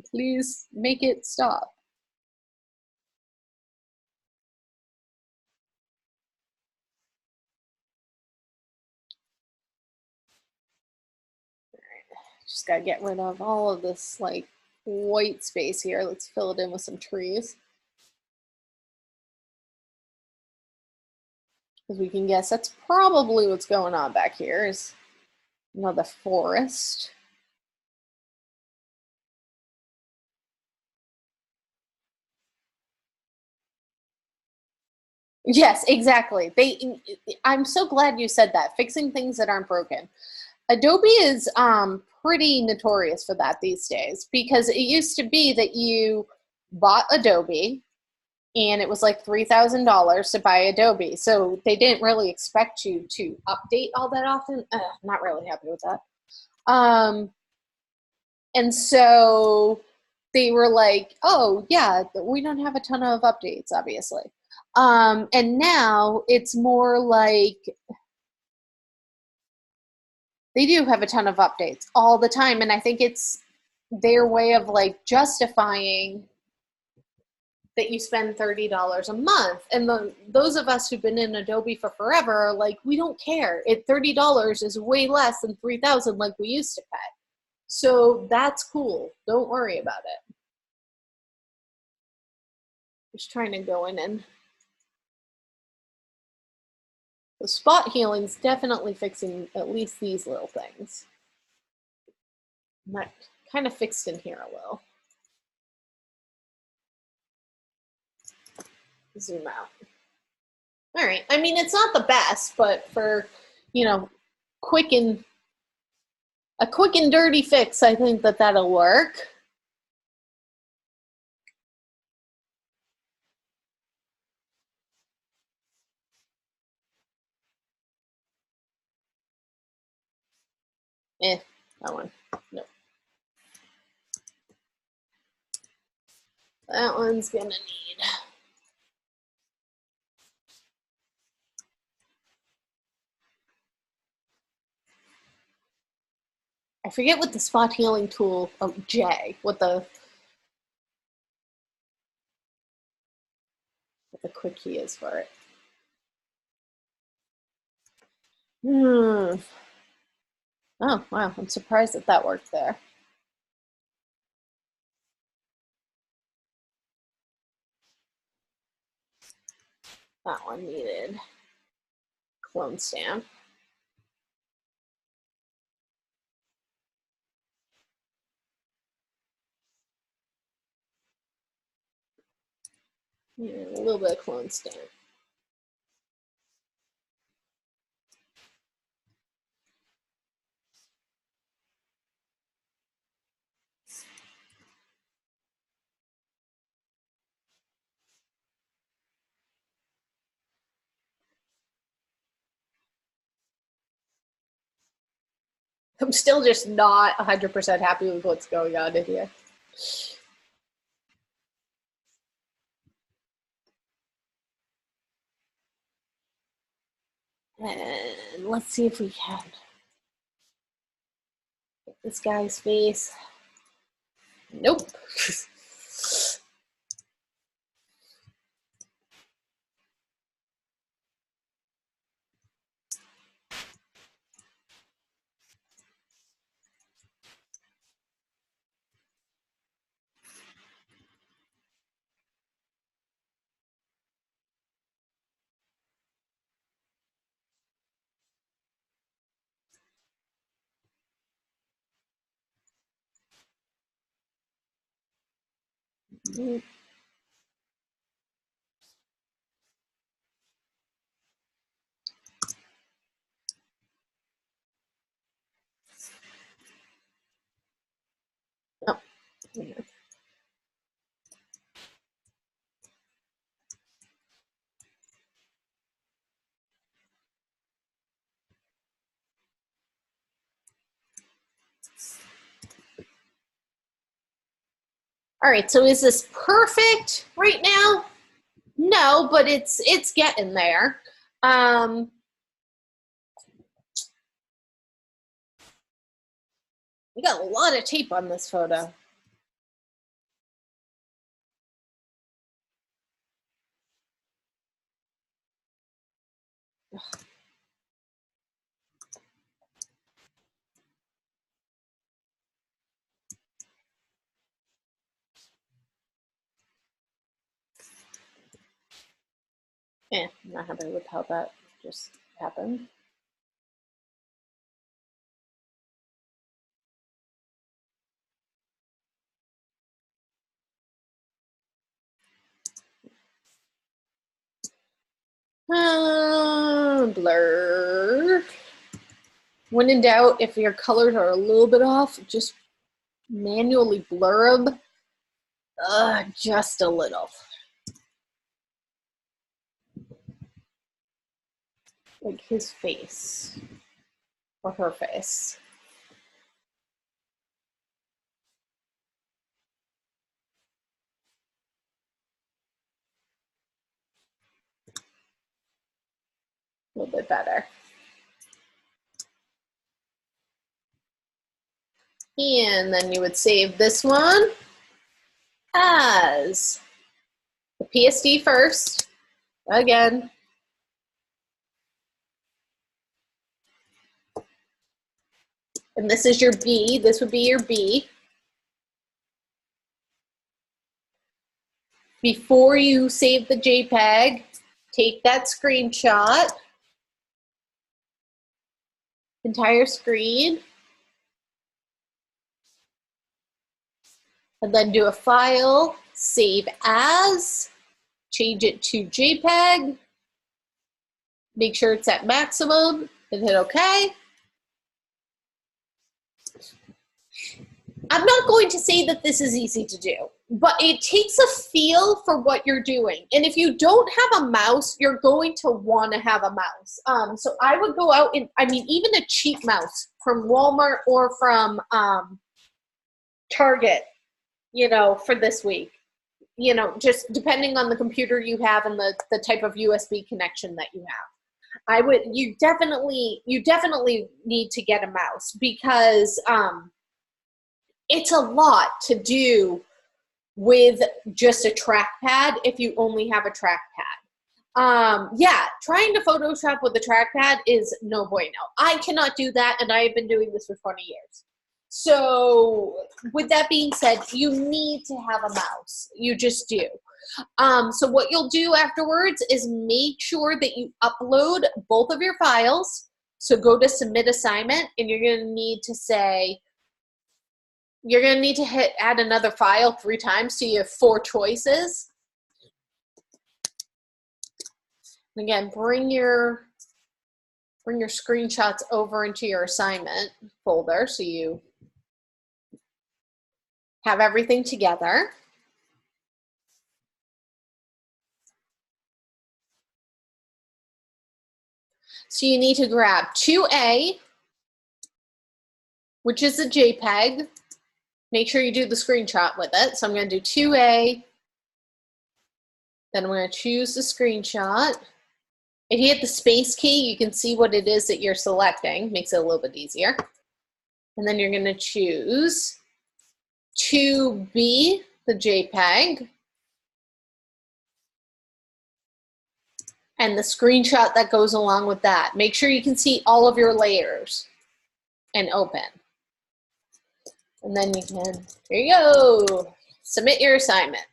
Please make it stop. Just gotta get rid of all of this like white space here. Let's fill it in with some trees. Because we can guess that's probably what's going on back here is another forest. Yes, exactly. I'm so glad you said that. Fixing things that aren't broken. Adobe is pretty notorious for that these days, because it used to be that you bought Adobe and it was like $3,000 to buy Adobe. So they didn't really expect you to update all that often. Not really happy with that. And so they were like, oh yeah, we don't have a ton of updates, obviously. And now it's more like they do have a ton of updates all the time. And I think it's their way of like justifying that you spend $30 a month. And those of us who've been in Adobe for forever are like, we don't care. $30 is way less than $3,000 like we used to pay. So that's cool. Don't worry about it. Just trying to go in and the spot healing's definitely fixing at least these little things. That kind of fixed in here a little. Zoom out. All right. I mean, it's not the best, but for, you know, a quick and dirty fix, I think that that'll work. That one. Nope. That one's gonna need. I forget what the spot healing tool of what the quick key is for it. Oh wow, I'm surprised that worked there. That one needed clone stamp. Needed a little bit of clone stamp. I'm still just not 100% happy with what's going on in here. And let's see if we can get this guy's face. Nope. Oh. Yeah. All right, so is this perfect right now? No, but it's getting there. We got a lot of tape on this photo. I'm not happy with how that just happened. Blur. When in doubt, if your colors are a little bit off, just manually blur them just a little. Like his face or her face. A little bit better. And then you would save this one as the PSD first. Again. And this is your B. This would be your B. Before you save the JPEG, take that screenshot, entire screen, and then do a file, save as, change it to JPEG, make sure it's at maximum, and hit OK. I'm not going to say that this is easy to do, but it takes a feel for what you're doing. And if you don't have a mouse, you're going to want to have a mouse. So I would go out and, I mean, even a cheap mouse from Walmart or from Target, you know, for this week, you know, just depending on the computer you have and the type of USB connection that you have. You definitely need to get a mouse because it's a lot to do with just a trackpad if you only have a trackpad. Yeah, trying to Photoshop with a trackpad is no bueno. I cannot do that, and I have been doing this for 20 years. So with that being said, you need to have a mouse. You just do. So what you'll do afterwards is make sure that you upload both of your files. So go to submit assignment, and you're going to need to say, you're going to need to hit add another file 3 times so you have 4 choices. And again, bring your screenshots over into your assignment folder so you have everything together. So you need to grab 2A, which is a JPEG. Make sure you do the screenshot with it. So I'm going to do 2A. Then I'm going to choose the screenshot. If you hit the space key, you can see what it is that you're selecting. Makes it a little bit easier. And then you're going to choose 2B, the JPEG. And the screenshot that goes along with that. Make sure you can see all of your layers and open. And then you can, here you go, submit your assignment.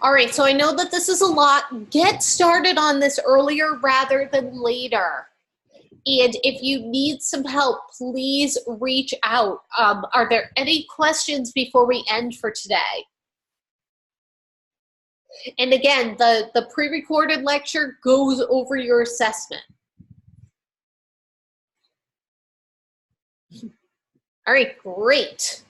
All right, so I know that this is a lot. Get started on this earlier rather than later. And if you need some help, please reach out. Are there any questions before we end for today? And again, the pre-recorded lecture goes over your assessment. All right, great.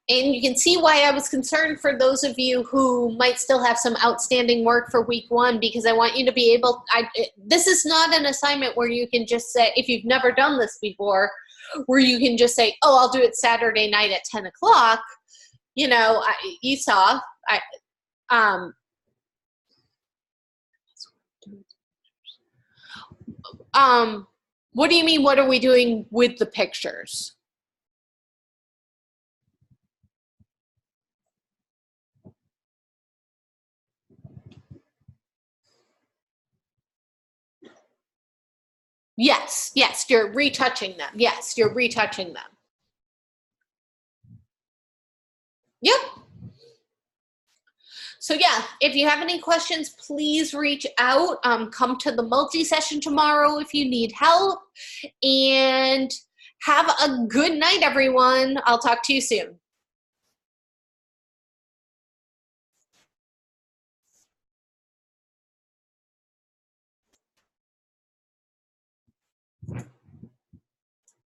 And you can see why I was concerned for those of you who might still have some outstanding work for week 1, because I want you to be able, this is not an assignment where you can just say, if you've never done this before, where you can just say, oh, I'll do it Saturday night at 10 o'clock. You know, you saw, what do you mean, what are we doing with the pictures? Yes, yes, you're retouching them. Yes, you're retouching them. Yep. So yeah, if you have any questions, please reach out. Come to the multi-session tomorrow if you need help. And have a good night, everyone. I'll talk to you soon.